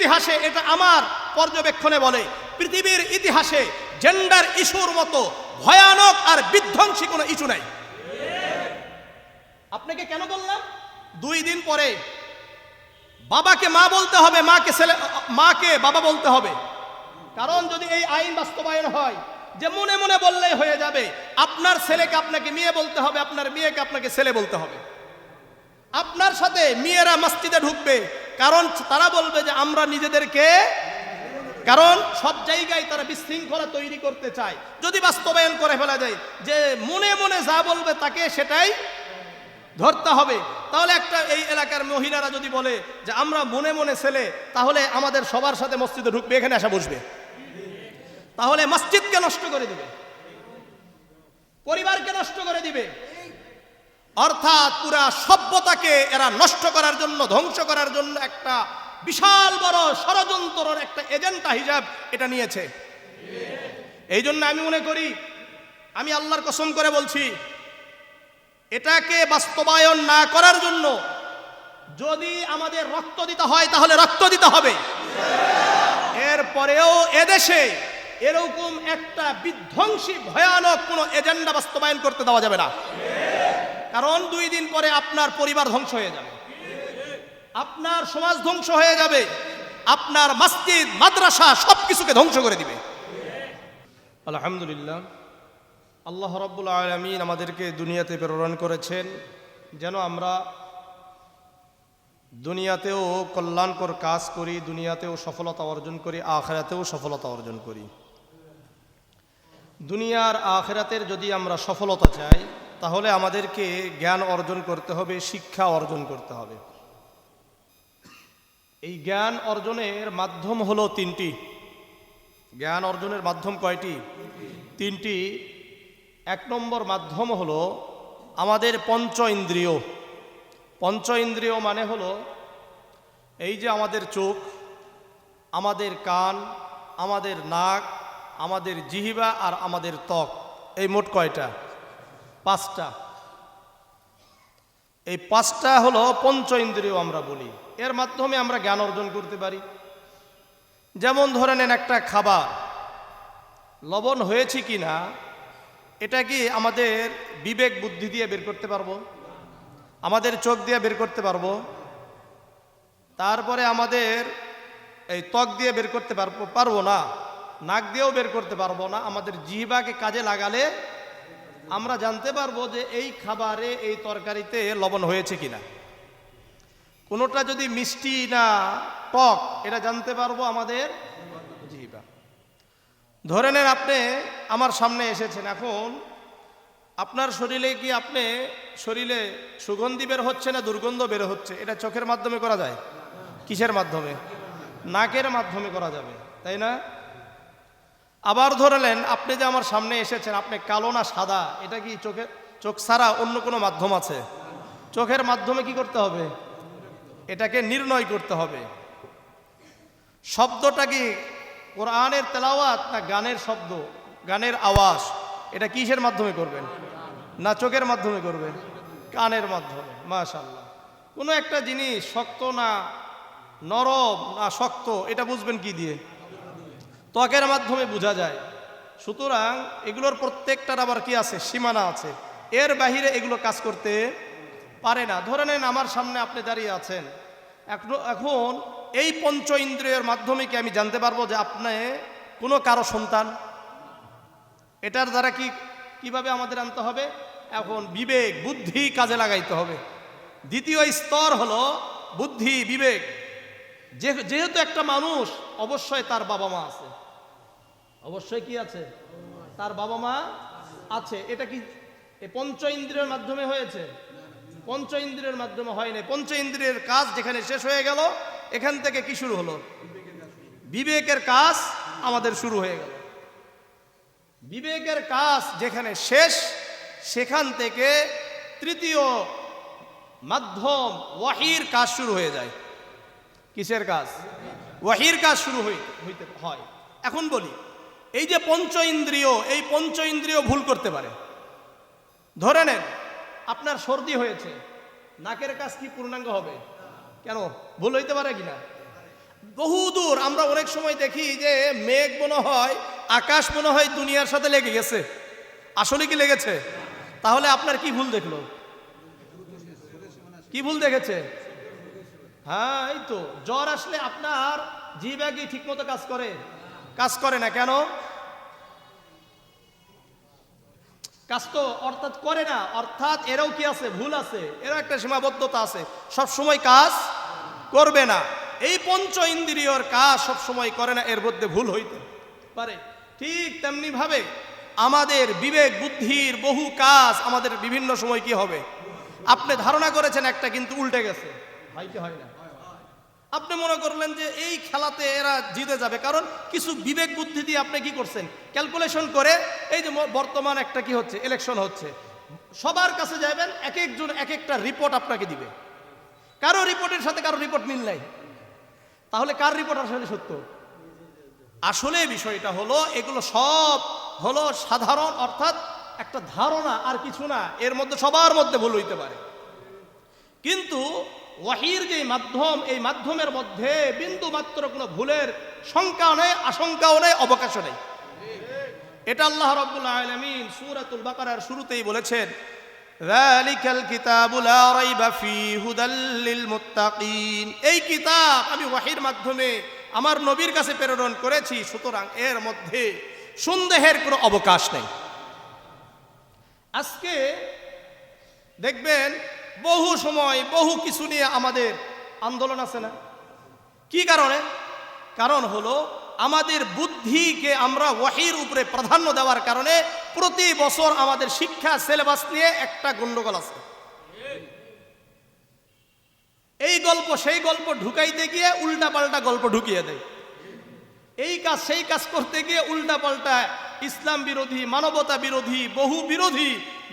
ইতিহাসে, এটা আমার পর্যবেক্ষণে বলে, পৃথিবীর ইতিহাসে জেন্ডার ইস্যুর মতো ভয়ানক আর বিধ্বংসী কোনো ইস্যু নাই। আপনাকে কেন বললাম? 2 দিন পরে বাবাকে মা বলতে হবে, মাকে বাবা বলতে হবে। কারণ যদি এই আইন বাস্তবায়ন হয় যে মনে মনে বললেই হয়ে যাবে, আপনার ছেলেকে আপনাকে মেয়ে বলতে হবে, আপনার মেয়েকে আপনাকে ছেলে বলতে হবে। আপনার সাথে মেয়েরা মসজিদে ঢুকবে, কারণ তারা বলবে যে আমরা নিজেদেরকে, কারণ সব জায়গায় তারা বিশৃঙ্খলা তৈরি করতে চায়। যদি বাস্তবায়ন করে ফেলা যায় যে মনে মনে যা বলবে তাকে সেটাই ধরতে হবে, তাহলে একটা এই এলাকার মহিলারা যদি বলে যে আমরা মনে মনে ছেলে, তাহলে আমাদের সবার সাথে মসজিদে ঢুকবে, এখানে আসা বসবে, তাহলে মসজিদকে নষ্ট করে দিবে, পরিবারকে নষ্ট করে দিবে। অর্থাৎ পুরা সভ্যতাকে এরা নষ্ট করার জন্য, ধ্বংস করার জন্য একটা বিশাল বড় ষড়যন্ত্রের একটা এজেন্ডা হিসাব এটা নিয়েছে। এই জন্য আমি মনে করি, আমি আল্লাহর কসম করে বলছি, এটাকে বাস্তবায়ন না করার জন্য যদি আমাদের রক্ত দিতে হয় তাহলে রক্ত দিতে হবে। এরপরেও এদেশে এরকম একটা বিধ্বংসী ভয়ানক কোনো এজেন্ডা বাস্তবায়ন করতে দেওয়া যাবে না। কারণ 2 দিন পরে আপনার পরিবার ধ্বংস হয়ে যাবে, আপনার সমাজ ধ্বংস হয়ে যাবে, আপনার মসজিদ মাদ্রাসা সবকিছুকে ধ্বংস করে দিবে। আলহামদুলিল্লাহ, আল্লাহ রাব্বুল আলামিন আমাদেরকে দুনিয়াতে প্রেরণ করেছেন যেন আমরা দুনিয়াতেও কল্যাণকর কাজ করি, দুনিয়াতেও সফলতা অর্জন করি, আখিরাতেও সফলতা অর্জন করি। দুনিয়ার আখিরাতের যদি আমরা সফলতা চাই তাহলে আমাদেরকে জ্ঞান অর্জন করতে হবে, শিক্ষা অর্জন করতে হবে। এই জ্ঞান অর্জনের মাধ্যম হলো 3টি। জ্ঞান অর্জনের মাধ্যম কয়টি? 3টি। 1 নম্বর মাধ্যম হলো আমাদের পঞ্চ ইন্দ্রিয়। পঞ্চ ইন্দ্রিয় মানে হলো এই যে আমাদের চোখ, আমাদের কান, আমাদের নাক, আমাদের জিহ্বা আর আমাদের ত্বক। এই মোট কয়টা? 5টা। এই 5টা হলো পঞ্চ ইন্দ্রিয় আমরা বলি। এর মাধ্যমে আমরা জ্ঞান অর্জন করতে পারি। যেমন ধরে নেন একটা খাবার লবণ হয়েছে কিনা এটা কি আমাদের বিবেক বুদ্ধি দিয়ে বের করতে পারবো? আমাদের চোখ দিয়ে বের করতে পারবো? তারপরে আমাদের এই ত্বক দিয়ে বের করতে পারবো না, নাক দিয়েও বের করতে পারবো না। আমাদের জিহ্বাকে কাজে লাগালে আমরা জানতে পারবো যে এই খাবারে, এই তরকারিতে লবণ হয়েছে কিনা। কোনোটা যদি মিষ্টি না টক এটা জানতে পারবো আমাদের জিহ্বা। ধরে নেন আপনি আমার সামনে এসেছেন, এখন আপনার শরীরে কি আপনি শরীরে সুগন্ধি বের হচ্ছে না দুর্গন্ধ বের হচ্ছে, এটা চোখের মাধ্যমে করা যায়? কিসের মাধ্যমে? নাকের মাধ্যমে করা যাবে, তাই না? আবার ধরে নেন আপনি যে আমার সামনে এসেছেন, আপনি কালো না সাদা, এটা কি চোখ ছাড়া অন্য কোনো মাধ্যম আছে? চোখের মাধ্যমে কি করতে হবে? এটাকে নির্ণয় করতে হবে। শব্দটা কি কোরআনের তেলাওয়াত না গানের শব্দ, গানের আওয়াজ? এটা কিসের মাধ্যমে করবেন? না চোখের মাধ্যমে করবেন? কানের মাধ্যমে। মাশাআল্লাহ। কোনো একটা জিনিস শক্ত না নরম না শক্ত এটা বুঝবেন কি দিয়ে? ত্বকের মাধ্যমে বোঝা যায়। সুতরাং এগুলোর প্রত্যেকটার আবার কি আছে? সীমানা আছে। এর বাহিরে এগুলো কাজ করতে পারে না। ধরে নেন আমার সামনে আপনি দাঁড়িয়ে আছেন, এখন এই পঞ্চ ইন্দ্রিয়ের মাধ্যমে কি আমি জানতে পারবো যে আপনি কোনো কারো সন্তান? এটার দ্বারা কিভাবে আমাদের আনতে হবে? এখন বিবেক বুদ্ধি কাজে লাগাইতে হবে। দ্বিতীয় স্তর হলো বুদ্ধি বিবেক। যেহেতু একটা মানুষ অবশ্যই তার বাবা মা আছে, অবশ্যই কি আছে? তার বাবা মা আছে। এটা কি পঞ্চ ইন্দ্রিয়ের মাধ্যমে হয়েছে? পঞ্চ ইন্দ্রিয়ের মাধ্যমে হয়নি। পঞ্চ ইন্দ্রিয়ের কাজ যেখানে শেষ হয়ে গেল, এখান থেকে কি শুরু হলো? বিবেকের কাজ আমাদের শুরু হয়ে গেল। বিবেকের কাজ যেখানে শেষ, সেখান থেকে তৃতীয় মাধ্যম ওয়াহির কাজ শুরু হয়ে যায়। কিসের কাজ? ওয়াহির কাজ শুরু হইতে হয়। এখন বলি, এই যে পঞ্চ ইন্দ্রিয়, এই পঞ্চ ইন্দ্রিয় ভুল করতে পারে। ধরে নেন আপনার সর্দি হয়েছে, নাকের কাজ কি পূর্ণাঙ্গ হবে? কেন? ভুল হইতে পারে কিনা? বহুদূর আমরা অনেক সময় দেখি যে মেঘ মনে হয়, আকাশ মনে হয় দুনিয়ার সাথে লেগে গেছে। আসলে কি লেগেছে? তাহলে আপনার কি ভুল দেখলো? কি ভুল দেখেছে? হ্যাঁ, এই তো জ্বর আসলে আপনার জিহ্বা কি ঠিক মতো কাজ করে? কাজ করে না কেন? কাজ তো অর্থাৎ করে না, অর্থাৎ এরাও কি আছে? ভুল আছে, এরও একটা সীমাবদ্ধতা আছে, সব সময় কাজ করবে না। এই পঞ্চ ইন্দ্রিয়র কাজ সব সময় করে না, এর মধ্যে ভুল হইতে পারে। ঠিক তেমনি ভাবে আমাদের বিবেক বুদ্ধির বহু কাজ আমাদের বিভিন্ন সময় কি হবে? আপনি ধারণা করেছেন একটা, কিন্তু উল্টে গেছে, হয়তো হয় না। আপনি মনে করলেন যে এই খেলাতে এরা জিতে যাবে, কারণ কিছু বিবেক বুদ্ধি দিয়ে আপনি কি করছেন? ক্যালকুলেশন করে, এই যে বর্তমান একটা কি হচ্ছে, ইলেকশন হচ্ছে, সবার কাছে যাবেন, এক একজন এক একটা রিপোর্ট আপনাকে দিবে, কারো রিপোর্টের সাথে কারো রিপোর্ট মিল নাই। তাহলে কার রিপোর্ট আসলে সত্য? আসলে বিষয়টা হলো এগুলো সব হলো সাধারণ, অর্থাৎ একটা ধারণা, আর কিছু না। এর মধ্যে সবার মধ্যে ভুল হইতে পারে, কিন্তু ওয়াহির যে মাধ্যম, এই মাধ্যমের মধ্যে বিন্দু মাত্র কোনো ভুলের শঙ্কাও নেই, আশঙ্কাও নেই, অবকাশও নেই। এটা আল্লাহ রাব্বুল আলামিন সূরাতুল বাকারার শুরুতেই বলেছেন, যালিকাল কিতাবু লা রাইবা ফীহি হুদাল লিল মুত্তাকিন। এই কিতাব আমি ওয়াহির মাধ্যমে আমার নবীর কাছে প্রেরণ করেছি, সুতরাং এর মধ্যে সন্দেহের কোনো অবকাশ নেই। আজকে দেখবেন বহু সময় বহু কিছু নিয়ে আমাদের আন্দোলন আছে না? কি কারণে? কারণ হলো আমাদের বুদ্ধিকে আমরা ওয়াহির উপরে প্রাধান্য দেওয়ার কারণে প্রতি বছর আমাদের শিক্ষা সিলেবাস নিয়ে একটা গন্ডগোল আছে। এই গল্প সেই গল্প ঢুকাইতে গিয়ে উল্টা পাল্টা গল্প ঢুকিয়ে দেয়, এই কাজ সেই কাজ করতে গিয়ে উল্টা পাল্টা ইসলাম বিরোধী, মানবতা বিরোধী, বহু বিরোধী,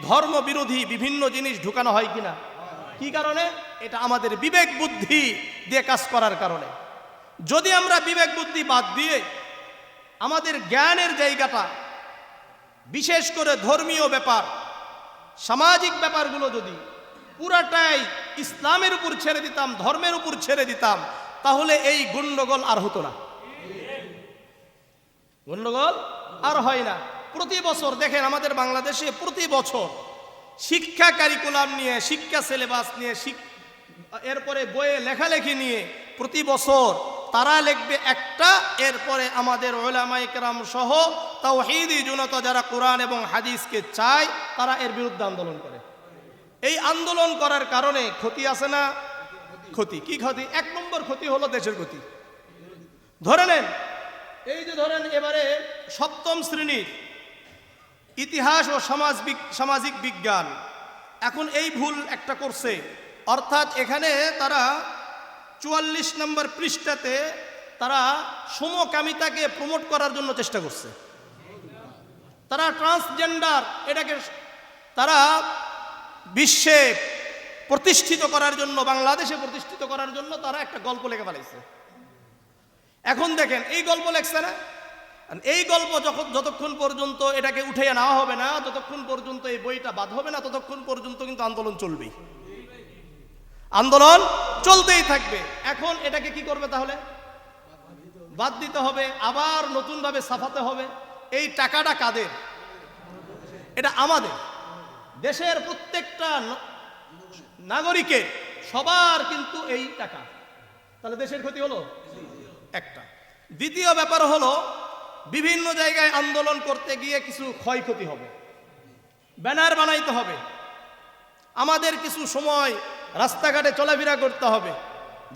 ধর্ম বিরোধী বিভিন্ন জিনিস ঢুকানো হয় কিনা? কি কারণে? এটা আমাদের বিবেক বুদ্ধি দিয়ে কাজ করার কারণে। যদি আমরা বিবেক বুদ্ধি বাদ দিয়ে আমাদের জ্ঞানের জায়গাটা, বিশেষ করে ধর্মীয় ব্যাপার, সামাজিক ব্যাপারগুলো যদি পুরাটাই ইসলামের উপর ছেড়ে দিতাম, ধর্মের উপর ছেড়ে দিতাম, তাহলে এই গন্ডগোল আর হতো না, গন্ডগোল আর হয় না। প্রতি বছর দেখেন আমাদের বাংলাদেশে প্রতি বছর শিক্ষা কারিকুলাম নিয়ে, শিক্ষা সিলেবাস নিয়ে, এরপরে বইয়ে লেখালেখি নিয়ে প্রতি বছর তারা লিখবে একটা, এরপরে আমাদের উলামায়ে কেরাম সহ তাওহীদি জনতা যারা কোরআন এবং হাদিসকে চায়, তারা এর বিরুদ্ধে আন্দোলন করে। এই আন্দোলন করার কারণে ক্ষতি আছে না? ক্ষতি। কি ক্ষতি? এক নম্বর ক্ষতি হলো দেশের ক্ষতি। ধরে নেন, এই যে ধরেন এবারে সপ্তম শ্রেণীর ইতিহাস ও সামাজিক বিজ্ঞান এখন এই ভুল একটা করছে, অর্থাৎ এখানে তারা 44 নম্বর পৃষ্ঠাতে তারা সমকামিতাকে প্রমোট করার জন্য চেষ্টা করছে। তারা ট্রান্সজেন্ডার, এটাকে তারা বিশ্বে প্রতিষ্ঠিত করার জন্য, বাংলাদেশে প্রতিষ্ঠিত করার জন্য তারা একটা গল্প লেখা ফেলাইছে। এখন দেখেন এই গল্প লেখছে না, এই গল্প যতক্ষণ পর্যন্ত এটাকে উঠিয়ে নেওয়া হবে না, যতক্ষণ পর্যন্ত এই বইটা বাদ হবে না, ততক্ষণ পর্যন্ত কিন্তু আন্দোলন চলবেই, আন্দোলন চলতেই থাকবে। এখন এটাকে কি করবে? তাহলে বাদ দিতে হবে, আবার নতুনভাবে ছাপাতে হবে। এই টাকাটা কাদের? এটা আমাদের দেশের প্রত্যেকটা নাগরিকের, সবার কিন্তু এই টাকা। তাহলে দেশের ক্ষতি হলো একটা। দ্বিতীয় ব্যাপার হলো বিভিন্ন জায়গায় আন্দোলন করতে গিয়ে কিছু ক্ষয়ক্ষতি হবে, ব্যানার বানাইতে হবে, আমাদের কিছু সময় রাস্তাঘাটে চলাফেরা করতে হবে,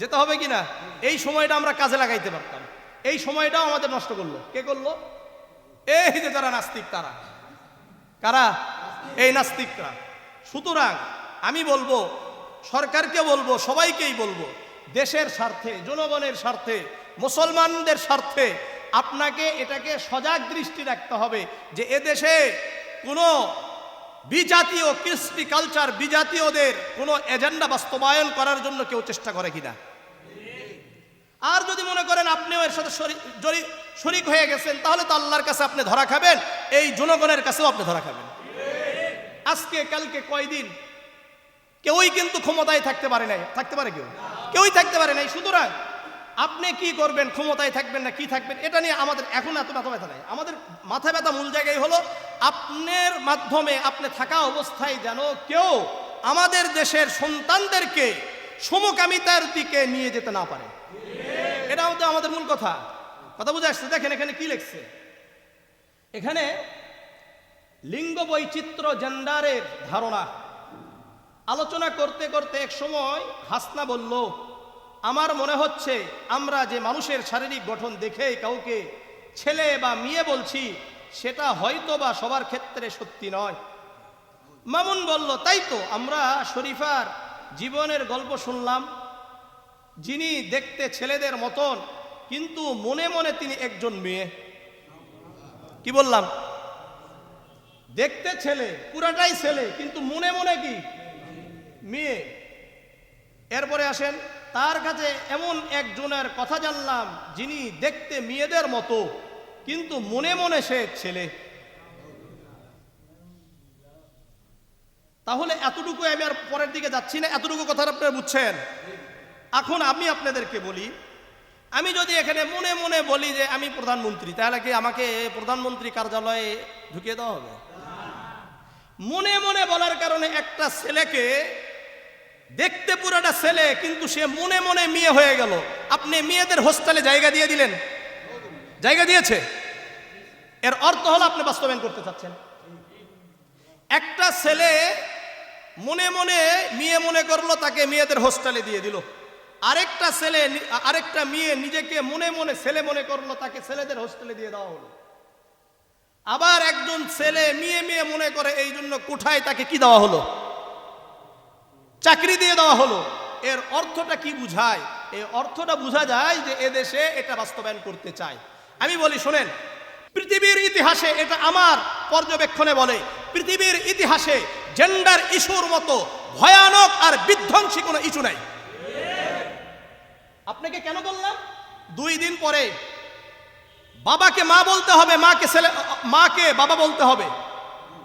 যেতে হবে কিনা, এই সময়টা আমরা কাজে লাগাইতে পারতাম। এই সময়টাও আমাদের নষ্ট করলো। কে করলো? এই যে যারা নাস্তিক, তারা। কারা? এই নাস্তিকরা। সুতরাং আমি বলবো, সরকারকে বলবো, সবাইকেই বলবো, দেশের স্বার্থে, জনগণের স্বার্থে, মুসলমানদের স্বার্থে আপনাকে এটাকে সজাগ দৃষ্টি রাখতে হবে যে এদেশে কোনো বিজাতীয় কৃষ্টি কালচার, বিজাতীয়দের কোনো এজেন্ডা বাস্তবায়ন করার জন্য কেউ চেষ্টা করে কিনা। আর যদি মনে করেন আপনিও এর সাথে শরীক হয়ে গেছেন, তাহলে তো আল্লাহর কাছে আপনি ধরা খাবেন, এই জনগণের কাছেও আপনি ধরা খাবেন। আজকে কালকে কয়দিন কেউই কিন্তু ক্ষমতায় থাকতে পারে নাই, থাকতে পারে কেউ? কেউই থাকতে পারে নাই। সুতরাং আপনি কি করবেন, ক্ষমতায় থাকবেন না কি থাকবেন, এটা নিয়ে আমাদের এখন এত মাথা ব্যথা নাই। আমাদের মাথা ব্যথা মূল জায়গায় হলো আপনার মাধ্যমে আপনি থাকা অবস্থায় যেন কেউ আমাদের দেশের সন্তানদেরকে সমকামিতার দিকে নিয়ে যেতে না পারে। এটা আমাদের মূল কথা বুঝে আসছে। দেখেন এখানে কি লিখছে, এখানে লিঙ্গ বৈচিত্র্য জেন্ডারের ধারণা আলোচনা করতে করতে এক সময় হাসনা বলল, আমার মনে হচ্ছে আমরা যে মানুষের শারীরিক গঠন দেখেই কাউকে ছেলে বা মেয়ে বলছি সেটা হয়তো বা সবার ক্ষেত্রে সত্যি নয়। মামুন বলল, তাই তো, আমরা শরীফার জীবনের গল্প শুনলাম, যিনি দেখতে ছেলেদের মতন কিন্তু মনে মনে তিনি একজন মেয়ে। কি বললাম? দেখতে ছেলে, পুরাটাই ছেলে, কিন্তু মনে মনে কি মেয়ে। এরপরে আসেন, তার কাছে এমন একজনের কথা জানলাম যিনি দেখতে মেয়েদের মতো কিন্তু মনে মনে সে ছেলে। তাহলে এতটুকু, আমি আর পরের দিকে যাচ্ছি না, এতটুকু কথা আপনারা বুঝছেন। এখন আমি আপনাদেরকে বলি, আমি যদি এখানে মনে মনে বলি যে আমি প্রধানমন্ত্রী, তাহলে কি আমাকে প্রধানমন্ত্রী কার্যালয়ে ঢুকিয়ে দেওয়া হবে? মনে মনে বলার কারণে একটা ছেলেকে দেখতে পুরোটা ছেলে কিন্তু সে মনে মনে মেয়ে হয়ে গেল, আপনি মেয়েদের হোস্টেলে জায়গা দিয়ে দিলেন? জায়গা দিয়েছে? এর অর্থ হলো আপনি বাস্তবায়ন করতে চাচ্ছেন। একটা ছেলে মনে মনে মেয়ে মনে করলো, তাকে মেয়েদের হোস্টেলে দিয়ে দিল। আরেকটা ছেলে, আরেকটা মেয়ে নিজেকে মনে মনে ছেলে মনে করলো, তাকে ছেলেদের হোস্টেলে দিয়ে দেওয়া হলো। আবার একজন ছেলে মেয়ে মেয়ে মনে করে, এই জন্য কোঠায় তাকে কি দেওয়া হলো? চাকরি দিয়ে দেওয়া হলো। এর অর্থটা কি বুঝায়? এই অর্থটা বোঝা যায় যে এদেশে এটা বাস্তবায়ন করতে চায়। আমি বলি শোনেন, পৃথিবীর ইতিহাসে, এটা আমার পর্যবেক্ষণে বলে, পৃথিবীর ইতিহাসে জেন্ডার ইস্যুর মতো ভয়ানক আর বিধ্বংসী কোনো ইস্যু নাই। আপনাকে কেন বললাম? 2 দিন পরে বাবাকে মা বলতে হবে, মাকে ছেলে, মাকে বাবা বলতে হবে।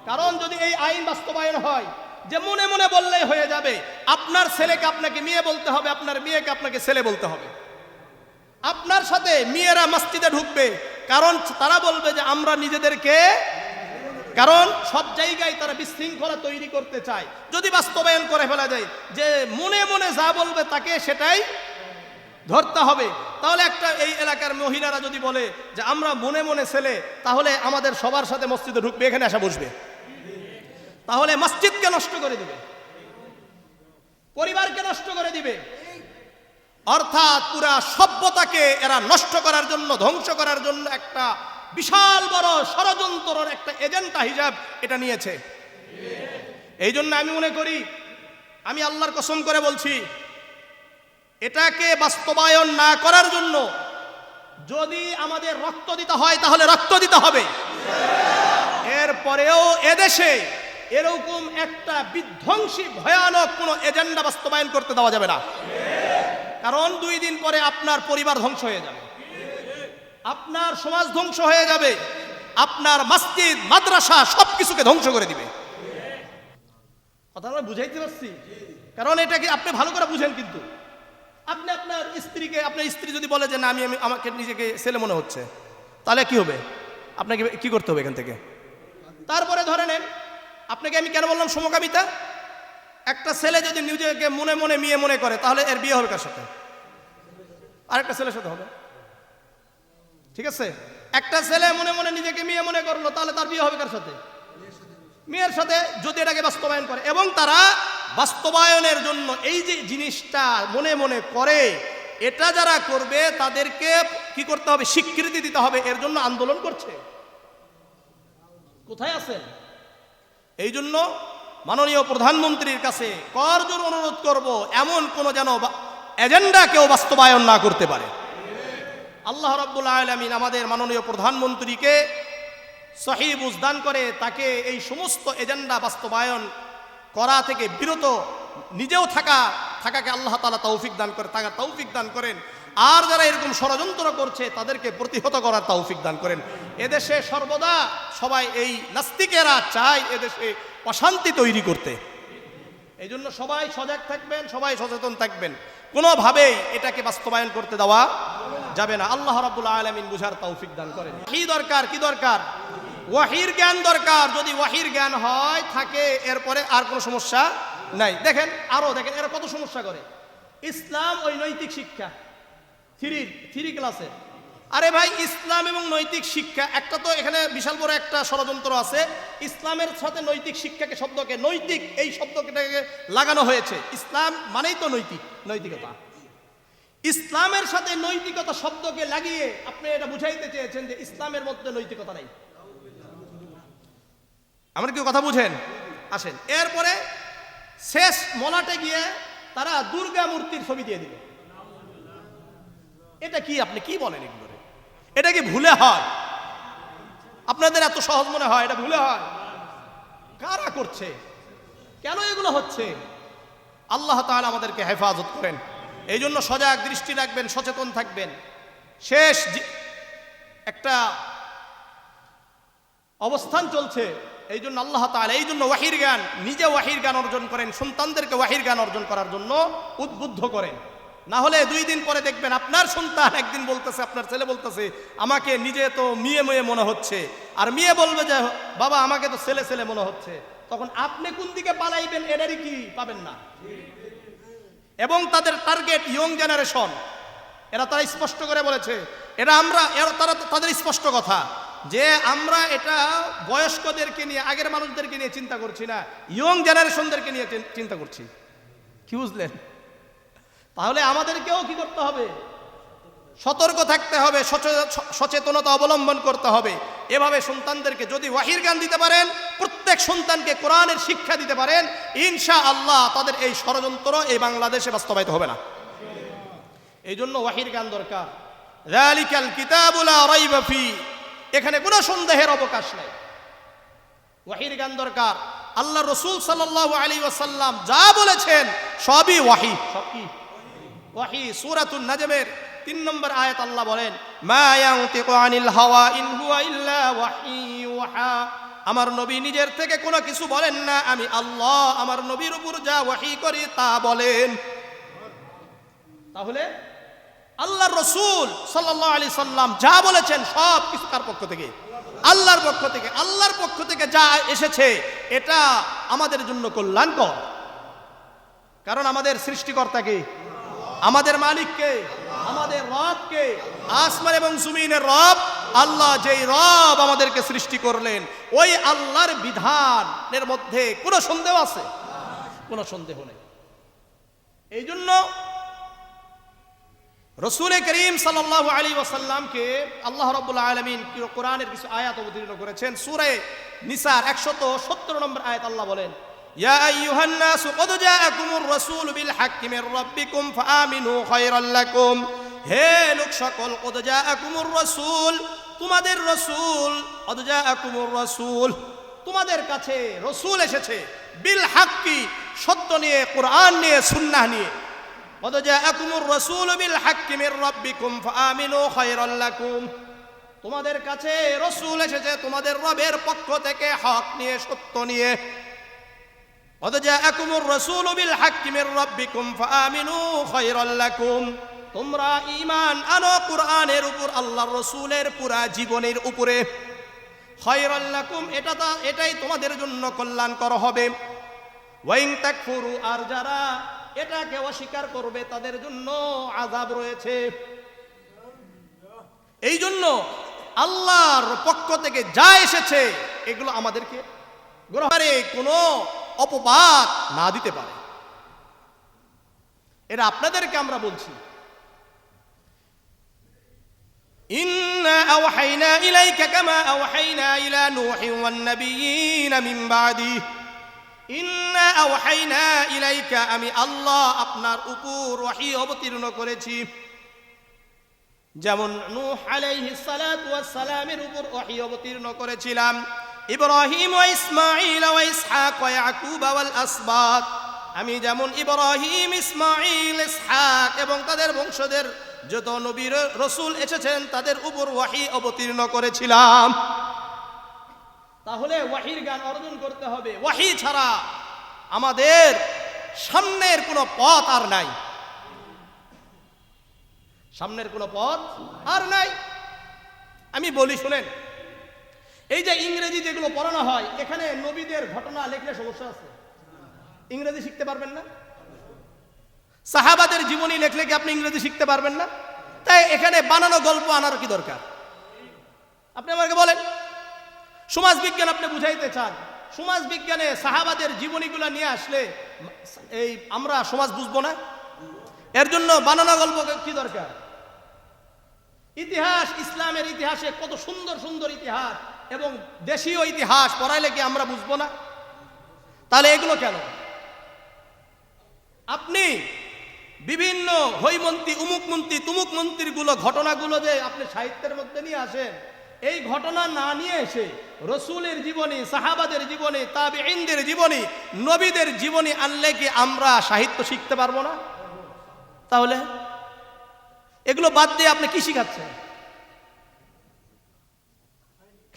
কারণ যদি এই আইন বাস্তবায়ন হয় যে মনে মনে বললেই হয়ে যাবে, আপনার ছেলেকে আপনাকে মেয়ে বলতে হবে, আপনার মেয়েকে আপনাকে ছেলে বলতে হবে। আপনার সাথে মেয়েরা মসজিদে ঢুকবে, কারণ তারা বলবে যে আমরা নিজেদেরকে, কারণ সব জায়গায় তারা বিশৃঙ্খলা তৈরি করতে চায়। যদি বাস্তবায়ন করে ফেলা যায় যে মনে মনে যা বলবে তাকে সেটাই ধরতে হবে, তাহলে একটা এই এলাকার মহিলারা যদি বলে যে আমরা মনে মনে ছেলে, তাহলে আমাদের সবার সাথে মসজিদে ঢুকবে, এখানে আসা বসবে, তাহলে মসজিদকে নষ্ট করে দিবে, পরিবারকে নষ্ট করে দিবে। অর্থাৎ পুরা সভ্যতাকে এরা নষ্ট করার জন্য, ধ্বংস করার জন্য একটা বিশাল বড় ষড়যন্ত্রের একটা এজেন্ডা হিসাব এটা নিয়েছে। এই জন্য আমি মনে করি, আমি আল্লাহর কসম করে বলছি, এটাকে বাস্তবায়ন না করার জন্য যদি আমাদের রক্ত দিতে হয় তাহলে রক্ত দিতে হবে। এরপরেও এদেশে এরকম একটা বিধ্বংসী ভয়ানক কোনো এজেন্ডা বাস্তবায়ন করতে দেওয়া যাবে না। কারণ 2 দিন পরে আপনার পরিবার ধ্বংস হয়ে যাবে, আপনার সমাজ ধ্বংস হয়ে যাবে, আপনার মসজিদ মাদ্রাসা সবকিছুকে ধ্বংস করে দিবে। কথা আমরা বুঝাইতে পারছি? কারণ এটাকে আপনি ভালো করে বুঝেন, কিন্তু আপনি আপনার স্ত্রীকে, আপনার স্ত্রী যদি বলে যে না আমি আমাকে নিজেকে ছেলে মনে হচ্ছে, তাহলে কি হবে? আপনাকে কি করতে হবে এখান থেকে? তারপরে ধরে নেন, আপনাকে আমি কেন বললাম সমকামিতা? একটা ছেলে যদি নিজেকে মনে মনে মেয়ে মনে করে, তাহলে এর বিয়ে হবে কার সাথে? আরেকটা ছেলের সাথে হবে। ঠিক আছে? একটা ছেলে মনে মনে নিজেকে মেয়ে মনে করলো, তাহলে তার বিয়ে হবে কার সাথে? মেয়ের সাথে, যদি এটাকে বাস্তবায়ন করে। এবং তারা বাস্তবায়নের জন্য এই যে জিনিসটা মনে মনে করে, এটা যারা করবে তাদেরকে কি করতে হবে? স্বীকৃতি দিতে হবে, এর জন্য আন্দোলন করছে। কোথায় আছেন? এই জন্য মাননীয় প্রধানমন্ত্রীর কাছে করজোড়ে অনুরোধ করব, এমন কোন যেন এজেন্ডা কেউ বাস্তবায়ন না করতে পারে। আল্লাহ রাব্বুল আলামিন আমাদের মাননীয় প্রধানমন্ত্রীকে সহিহ বুঝ দান করে, তাকে এই সমস্ত এজেন্ডা বাস্তবায়ন করা থেকে বিরত নিজেও থাকাকে আল্লাহ তাআলা তৌফিক দান করে, তাকে তৌফিক দান করেন। আর যারা এরকম ষড়যন্ত্র করছে তাদেরকে প্রতিহত করার তৌফিক দান করেন। এদেশে সর্বদা সবাই, এই নাস্তিকেরা চায় এদেশে অশান্তি তৈরি করতে। এই জন্য সবাই সজাগ থাকবেন, সবাই সচেতন থাকবেন। কোনোভাবেই এটাকে বাস্তবায়ন করতে দেওয়া যাবে না। আল্লাহ রাব্বুল আলামিন বুঝার তৌফিক দান করেন। কি দরকার? কি দরকার? ওয়াহির জ্ঞান দরকার। যদি ওয়াহির জ্ঞান হয় থাকে, এরপরে আর কোনো সমস্যা নাই। দেখেন এরা কত সমস্যা করে। ইসলাম ওই নৈতিক শিক্ষা থ্রি ক্লাসে। আরে ভাই, ইসলাম এবং নৈতিক শিক্ষা একটা তো এখানে বিশাল বড় একটা ষড়যন্ত্র আছে। ইসলামের সাথে নৈতিক শিক্ষাকে শব্দকে নৈতিক এই শব্দটাকে লাগানো হয়েছে। ইসলাম মানেই তো নৈতিকতা। ইসলামের সাথে নৈতিকতা শব্দকে লাগিয়ে আপনি এটা বুঝাইতে চেয়েছেন যে ইসলামের মধ্যে নৈতিকতা নাই। আমরা কি কথা বুঝেন? আসেন, এরপরে শেষ মলাটে গিয়ে তারা দুর্গা মূর্তির ছবি দিয়ে দিল। এটা কি? আপনি কি বলেন এগুলো? এটা কি ভুলে হয়? আপনাদের এত সহজ মনে হয় এটা ভুলে হয়? কারা করছে? কেন এগুলো হচ্ছে? আল্লাহ তাআলা আমাদেরকে হেফাজত করেন। এই জন্য সজাগ দৃষ্টি রাখবেন, সচেতন থাকবেন। শেষ একটা অবস্থান চলছে, এই জন্য আল্লাহ তাআলা এই জন্য ওয়াহির জ্ঞান, নিজে ওয়াহির জ্ঞান অর্জন করেন, সন্তানদেরকে ওয়াহির জ্ঞান অর্জন করার জন্য উদ্বুদ্ধ করেন। না হলে 2 দিন পরে দেখবেন আপনার সন্তান একদিন বলতেছে, আপনার ছেলে বলতেছে আমাকে নিজে তো মেয়ে মনে হচ্ছে, আর মেয়ে বলবে যে বাবা আমাকে তো ছেলে মনে হচ্ছে। তখন আপনি কোন দিকে পালাইবেন এটারই কি পাবেন না। এবং তাদের টার্গেট ইয়ং জেনারেশন। তারা স্পষ্ট করে বলেছে, তাদের স্পষ্ট কথা যে আমরা এটা বয়স্কদেরকে নিয়ে, আগের মানুষদেরকে নিয়ে চিন্তা করছি না, ইয়ং জেনারেশনদেরকে নিয়ে চিন্তা করছি। কি বুঝলেন? তাহলে আমাদেরকেও কি করতে হবে? সতর্ক থাকতে হবে, সচেতনতা অবলম্বন করতে হবে। এভাবে সন্তানদেরকে যদি ওয়াহির জ্ঞান দিতে পারেন, প্রত্যেক সন্তানকে কোরআনের শিক্ষা দিতে পারেন, ইনশাআল্লাহ তাদের এই ষড়যন্ত্র এই বাংলাদেশে বাস্তবায়িত হবে না। এই জন্য ওয়াহির জ্ঞান দরকার। যালিকাল কিতাবু লা রাইবা ফি, এখানে কোনো সন্দেহের অবকাশ নাই। ওয়াহির জ্ঞান দরকার। আল্লাহ রাসূল সাল্লাল্লাহু আলাইহি ওয়াসাল্লাম যা বলেছেন সবই ওয়াহি। সব কি? ওয়াহি। সূরাতুন নাজমের 3 নম্বর আয়াত আল্লাহ বলেন, মা ইয়ানতিকু আনিল হাওয়া ইন হুয়া ইল্লা ওয়াহিয়ুহা, আমার নবী নিজের থেকে কোনো কিছু বলেন না, আমি আল্লাহ আমার নবীর উপর যা ওয়াহি করি তা বলেন। তাহলে আল্লাহর রাসূল সাল্লাল্লাহু আলাইহি সাল্লাম যা বলেছেন সব কিছু কার পক্ষ থেকে? আল্লাহর পক্ষ থেকে। আল্লাহর পক্ষ থেকে যা এসেছে এটা আমাদের জন্য কল্যাণকর। কারণ আমাদের সৃষ্টিকর্তাকে, আমাদের মালিককে, আমাদের রবকে, আসমান এবং জমিনের রব আল্লাহ, যেই রব আমাদেরকে সৃষ্টি করলেন, ওই আল্লাহর বিধানের মধ্যে কোনো সন্দেহ আছে? কোনো সন্দেহ নেই। এই জন্য রাসূল করিম সাল্লাল্লাহু আলাইহি ওয়াসাল্লামকে আল্লাহ রাব্বুল আলামিন কোরআনের কিছু আয়াত অবতীর্ণ করেছেন। সূরা নিসার 170 নম্বর আয়াত আল্লাহ বলেন, ইয়া আইয়ুহান নাস ক্বাদ জাআকুমুর রাসূল বিল হাক্কি মির রাব্বিকুম ফাআমিনু খায়রাল লাকুম, হে লোক সকল, ক্বাদ জাআকুমুর রাসূল, তোমাদের রাসূল, ক্বাদ জাআকুমুর রাসূল, তোমাদের কাছে রাসূল এসেছে, বিল হাক্কি, সত্য নিয়ে, কোরআন নিয়ে, সুন্নাহ নিয়ে। ক্বাদ জাআকুমুর রাসূল বিল হাক্কি মির রাব্বিকুম ফাআমিনু খায়রাল লাকুম, তোমাদের কাছে রাসূল এসেছে তোমাদের রবের পক্ষ থেকে হক নিয়ে, সত্য নিয়ে। ক্বাদ জাআকুমুর রাসূল বিল হাক্কি মির রাব্বিকুম ফাআমিনু খায়রাল লাকুম, তোমরা ঈমান আনো কোরআনের উপর, আল্লাহর রাসূলের পুরা জীবনের উপরে। খায়রাল লাকুম, এটাই তোমাদের জন্য কল্যাণকর হবে। ওয়া ইন তাকফুরু, আর যারা এটাকে অস্বীকার করবে তাদের জন্য আযাব রয়েছে। এই জন্য আল্লাহর পক্ষ থেকে যা এসেছে এগুলো আমাদেরকে গ্রহণে কোনো অপবাদ না দিতে পারে। এটা আপনাদেরকে আমরা বলছি। ইন্না আওহাইনা ইলাইকা কামা আওহাইনা ইলা নূহিন ওয়ান নাবিয়িনা মিন বাদি, ইন্না আওহাইনা ইলাইকা, আমি আল্লাহ আপনার উপর ওহী অবতীর্ণ করেছি, যেমন নূহ আলাইহিস সালাতু ওয়াস সালামের উপর ওহী অবতীর্ণ করেছিলাম, ইব্রাহিম ওয়া ইসমাঈল ওয়া ইসহাক ওয়া ইয়াকুব ওয়াল আসবাত, আমি যেমন ইব্রাহিম, ইসমাঈল, ইসহাক এবং তাদের বংশধর যত নবী রাসূল এসেছেন তাদের উপর ওহী অবতীর্ণ করেছিলাম। তাহলে ওয়াহির জ্ঞান অর্জন করতে হবে। ওয়াহি ছাড়া আমাদের সামনের কোনো পথ আর নাই। সামনের কোনো পথ আর নাই। আমি বলি শুনেন, এই যে ইংরেজি যেগুলো পড়ানো হয়, এখানে নবীদের ঘটনা লেখলে সমস্যা আছে? ইংরেজি শিখতে পারবেন না? সাহাবাদের জীবনী লেখলে কি আপনি ইংরেজি শিখতে পারবেন না? তাই এখানে বানানো গল্প আনার কি দরকার? আপনি আমাকে বলেন, সমাজ বিজ্ঞান আপনি বুঝাইতে চান, সমাজ বিজ্ঞানে সাহাবাদের জীবনীগুলো নিয়ে আসলে এই আমরা সমাজ বুঝবো না? এর জন্য বানানো গল্প কি দরকার? ইতিহাস, ইসলামের ইতিহাসে কত সুন্দর সুন্দর ইতিহাস এবং দেশীয় ইতিহাস পড়াইলে কি আমরা বুঝবো না? তাহলে এগুলো কেন? আপনি বিভিন্ন হৈমন্তী, উমুক মন্ত্রী, তুমুক মন্ত্রীর ঘটনাগুলো যে আপনি সাহিত্যের মধ্যে নিয়ে আসেন, এই ঘটনা না নিয়ে এসে রসুলের জীবনী, সাহাবাদের জীবনী, তাবিঈনদের জীবনী, নবীদের জীবনী আনলে কি আমরা সাহিত্য শিখতে পারবো না? তাহলে এগুলো বাদ দিয়ে আপনি কি শিখাচ্ছেন?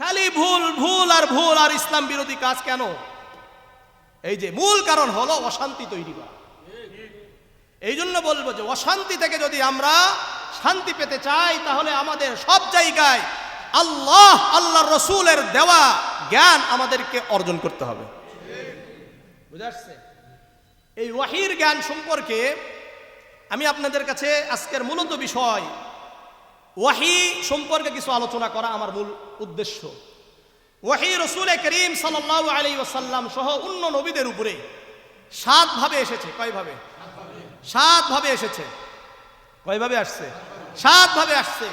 খালি ভুল ভুল আর ভুল আর ইসলাম বিরোধী কাজ কেন? এই যে মূল কারণ হলো অশান্তি তৈরি করা। এই জন্য বলবো যে অশান্তি থেকে যদি আমরা শান্তি পেতে চাই, তাহলে আমাদের সব জায়গায় আল্লাহর রসুলের দেওয়া জ্ঞান আমাদেরকে অর্জন করতে হবে। বুঝা আসছে? এই ওয়াহির জ্ঞান সম্পর্কে আমি আপনাদের কাছে আজকের মূলত বিষয় ওয়াহি সম্পর্কে কিছু আলোচনা করা আমার মূল উদ্দেশ্য। ওয়াহি রসুল করিম সাল্লাল্লাহু আলাইহি ওয়াসাল্লাম সহ অন্য নবীদের উপরে 7 ভাবে এসেছে। কয়ভাবে? 7 ভাবে এসেছে। কয়ভাবে আসছে? 7 ভাবে আসছে।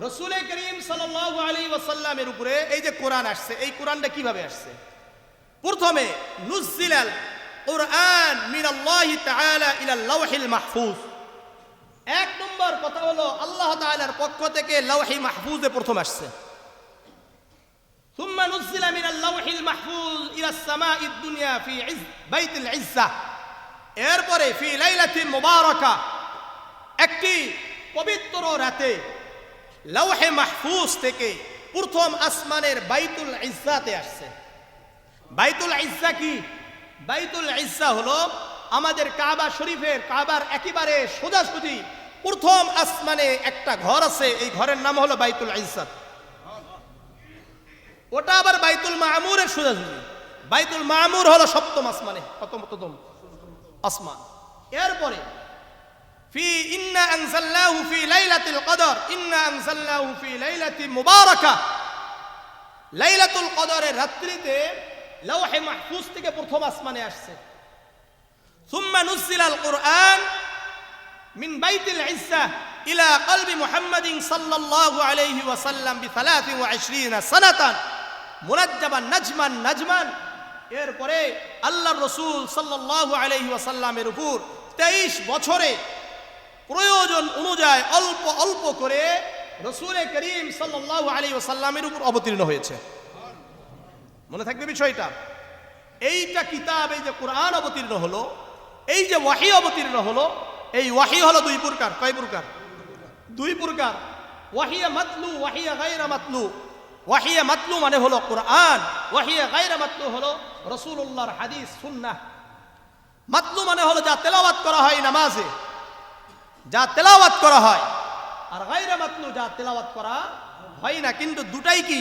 রসুল করিম সাল্লাল্লাহু আলাইহি ওয়াসাল্লামের উপরে এই যে কোরআন আসছে, এই কোরআনটা কিভাবে আসছে? প্রথমে নুজ্জিলাল কুরআন মিনাল্লাহি তাআলা ইলাল লাওহিল মাহফুজ। 1 নম্বর কথা হলো আল্লাহ তাআলার পক্ষ থেকে লাওহি মাহফুজে প্রথম আসছে। ثم نزل من اللوح المحفوظ الى السماء الدنيا في عز بيت العزه। এরপরে ফি লাইলাতিন মুবারাকা, একটি পবিত্র রাতে লাওহে মাহফুজ থেকে প্রথম আসমানের বাইতুল ইজ্জাতে আসছে। বাইতুল ইজ্জা কি? বাইতুল ইজ্জা হলো আমাদের কাবা শরীফের, কাবার একেবারে সোজাসুজি প্রথম আসমানে একটা ঘর আছে, এই ঘরের নাম হলো বাইতুল ইজ্জাত। ওটা আবার বাইতুল মামুরের সোজাসুজি। বাইতুল মামুর হলো সপ্তম আসমানে, প্রথম আসমান। এরপরে ফি ইন্না আনজালনাহু ফি লাইলাতুল কদর, ইন্না আনজালনাহু ফি লাইলাতিন মুবারাকা। লাইলাতুল কদরের রাত্রিতে লাওহে মাহফুজ থেকে প্রথম আসমানে আসছে। সুম্মা নুজ্জিলাল কুরআন মিন বাইতিল ইজ্জা ইলা কলবি মুহাম্মাদিন সাল্লাল্লাহু আলাইহি ওয়াসাল্লাম বি 23 সানাতান মুনাজ্জাবান নাজমান। এরপরে আল্লাহর রাসূল সাল্লাল্লাহু আলাইহি ওয়াসাল্লামের উপর 23 বছরে প্রয়োজন অনুযায়ী অল্প অল্প করে রাসূল করিম সাল্লাল্লাহু আলাইহি ওয়াসাল্লামের উপর অবতীর্ণ হয়েছে। মনে থাকবে বিষয়টা। এইটা কিতাব, এই যে কোরআন অবতীর্ণ হলো, এই যে ওয়াহি অবতীর্ণ হলো, এই ওয়াহি হলো 2 প্রকার। কয় প্রকার? 2 প্রকার। ওয়াহিয়া মাতলু, ওয়াহিয়া গায়রা মাতলু। ওয়াহিয়া মাতলু মানে হলো কোরআন, ওয়াহিয়া গায়রা মাতলু হলো রাসূলুল্লাহর হাদিস সুন্নাহ। মাতলু মানে হলো যা তেলাওয়াত করা হয় নামাজে, যা তেলাওয়াত করা হয়, আর গায়রা মাতলু যা তেলাওয়াত করা হয় না। কিন্তু দুটাই কি?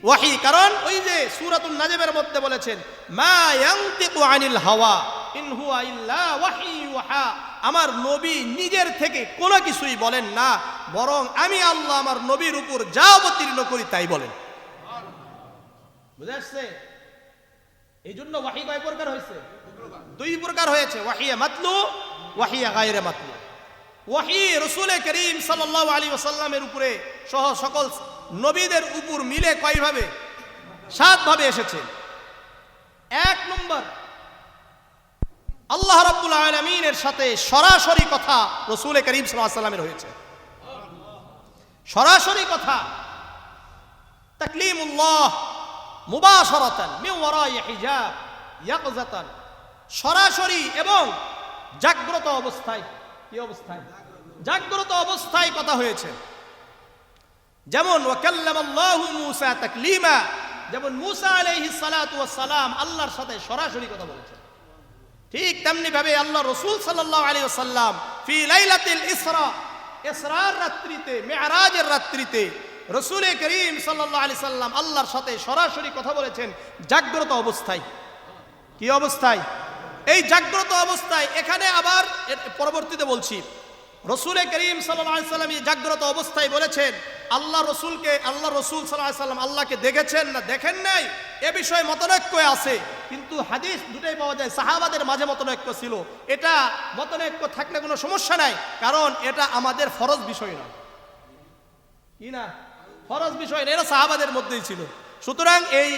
ওয়াহি। কারণ ওই যে সূরাতুন নাজমের মধ্যে বলেছেন, মা ইয়ানতিকু আনিল হাওয়া ইন হুয়া ইল্লা ওয়াহি ইউহা। আমার নবী নিজের থেকে কোনো কিছুই বলেন না, বরং আমি আল্লাহ আমার নবীর উপর যা অবতীর্ণ করি তাই বলেন। বুঝা আসছে? এই জন্য ওয়াহি কয় প্রকার হয়েছে? 2 প্রকার হয়েছে। ওয়াহিয়া মাতলু, ওয়াহিয়া গায়রা মাতলু। ওয়াহি রাসূল করিম সাল্লাল্লাহু আলাইহি ওয়াসাল্লামের উপরে সহ সকল নবীদের উপর মিলে কয়ভাবে? 7 ভাবে এসেছে। 1 নম্বর, আল্লাহ রাব্বুল আলামিনের সাথে সরাসরি কথা রাসূল করিম সাল্লাল্লাহু আলাইহি ওয়াসাল্লামের হয়েছে। সরাসরি কথা, তাকলিমুল্লাহ মুবাশারাতান মিন ওয়ারাই হিজাব ইয়াকযাতান। সরাসরি এবং জাগ্রত অবস্থায়। কি অবস্থায়? জাগ্রত অবস্থায় কথা হয়েছে। যেমন ওয়াকাল্লামাল্লাহু মূসা তাকলিমা, যেমন মূসা আলাইহিস সালাতু ওয়াস সালাম আল্লাহর সাথে সরাসরি কথা বলেছেন, ঠিক তেমনি ভাবে আল্লাহ রাসূল সাল্লাল্লাহু আলাইহি ওয়াসাল্লাম ফি লাইলাতিল ইসরা, ইসরার রাত্রিতে, মেরাজের রাত্রিতে রাসূল করিম সাল্লাল্লাহু আলাইহি সাল্লাম আল্লাহর সাথে সরাসরি কথা বলেছেন জাগ্রত অবস্থায়। কি অবস্থায়? এই জাগ্রত অবস্থায়। এখানে আবার পরবর্তীতে বলছি, রাসূল করিম সাল্লাল্লাহু আলাইহি সাল্লাম এই জাগ্রত অবস্থায় বলেছেন আল্লাহ রাসূল সাল্লাল্লাহু আলাইহি সাল্লাম আল্লাহকে দেখেছেন না দেখেন নাই এ বিষয়ে মতনৈক্য আছে, কিন্তু হাদিস দুটোই পাওয়া যায়। সাহাবাদের মাঝে মতনৈক্য ছিল, এটা মতনৈক্য থাকলে কোনো সমস্যা নাই, কারণ এটা আমাদের ফরজ বিষয় না। কি না? ফরজ বিষয় না, এটা সাহাবাদের মধ্যেই ছিল। সুতরাং এই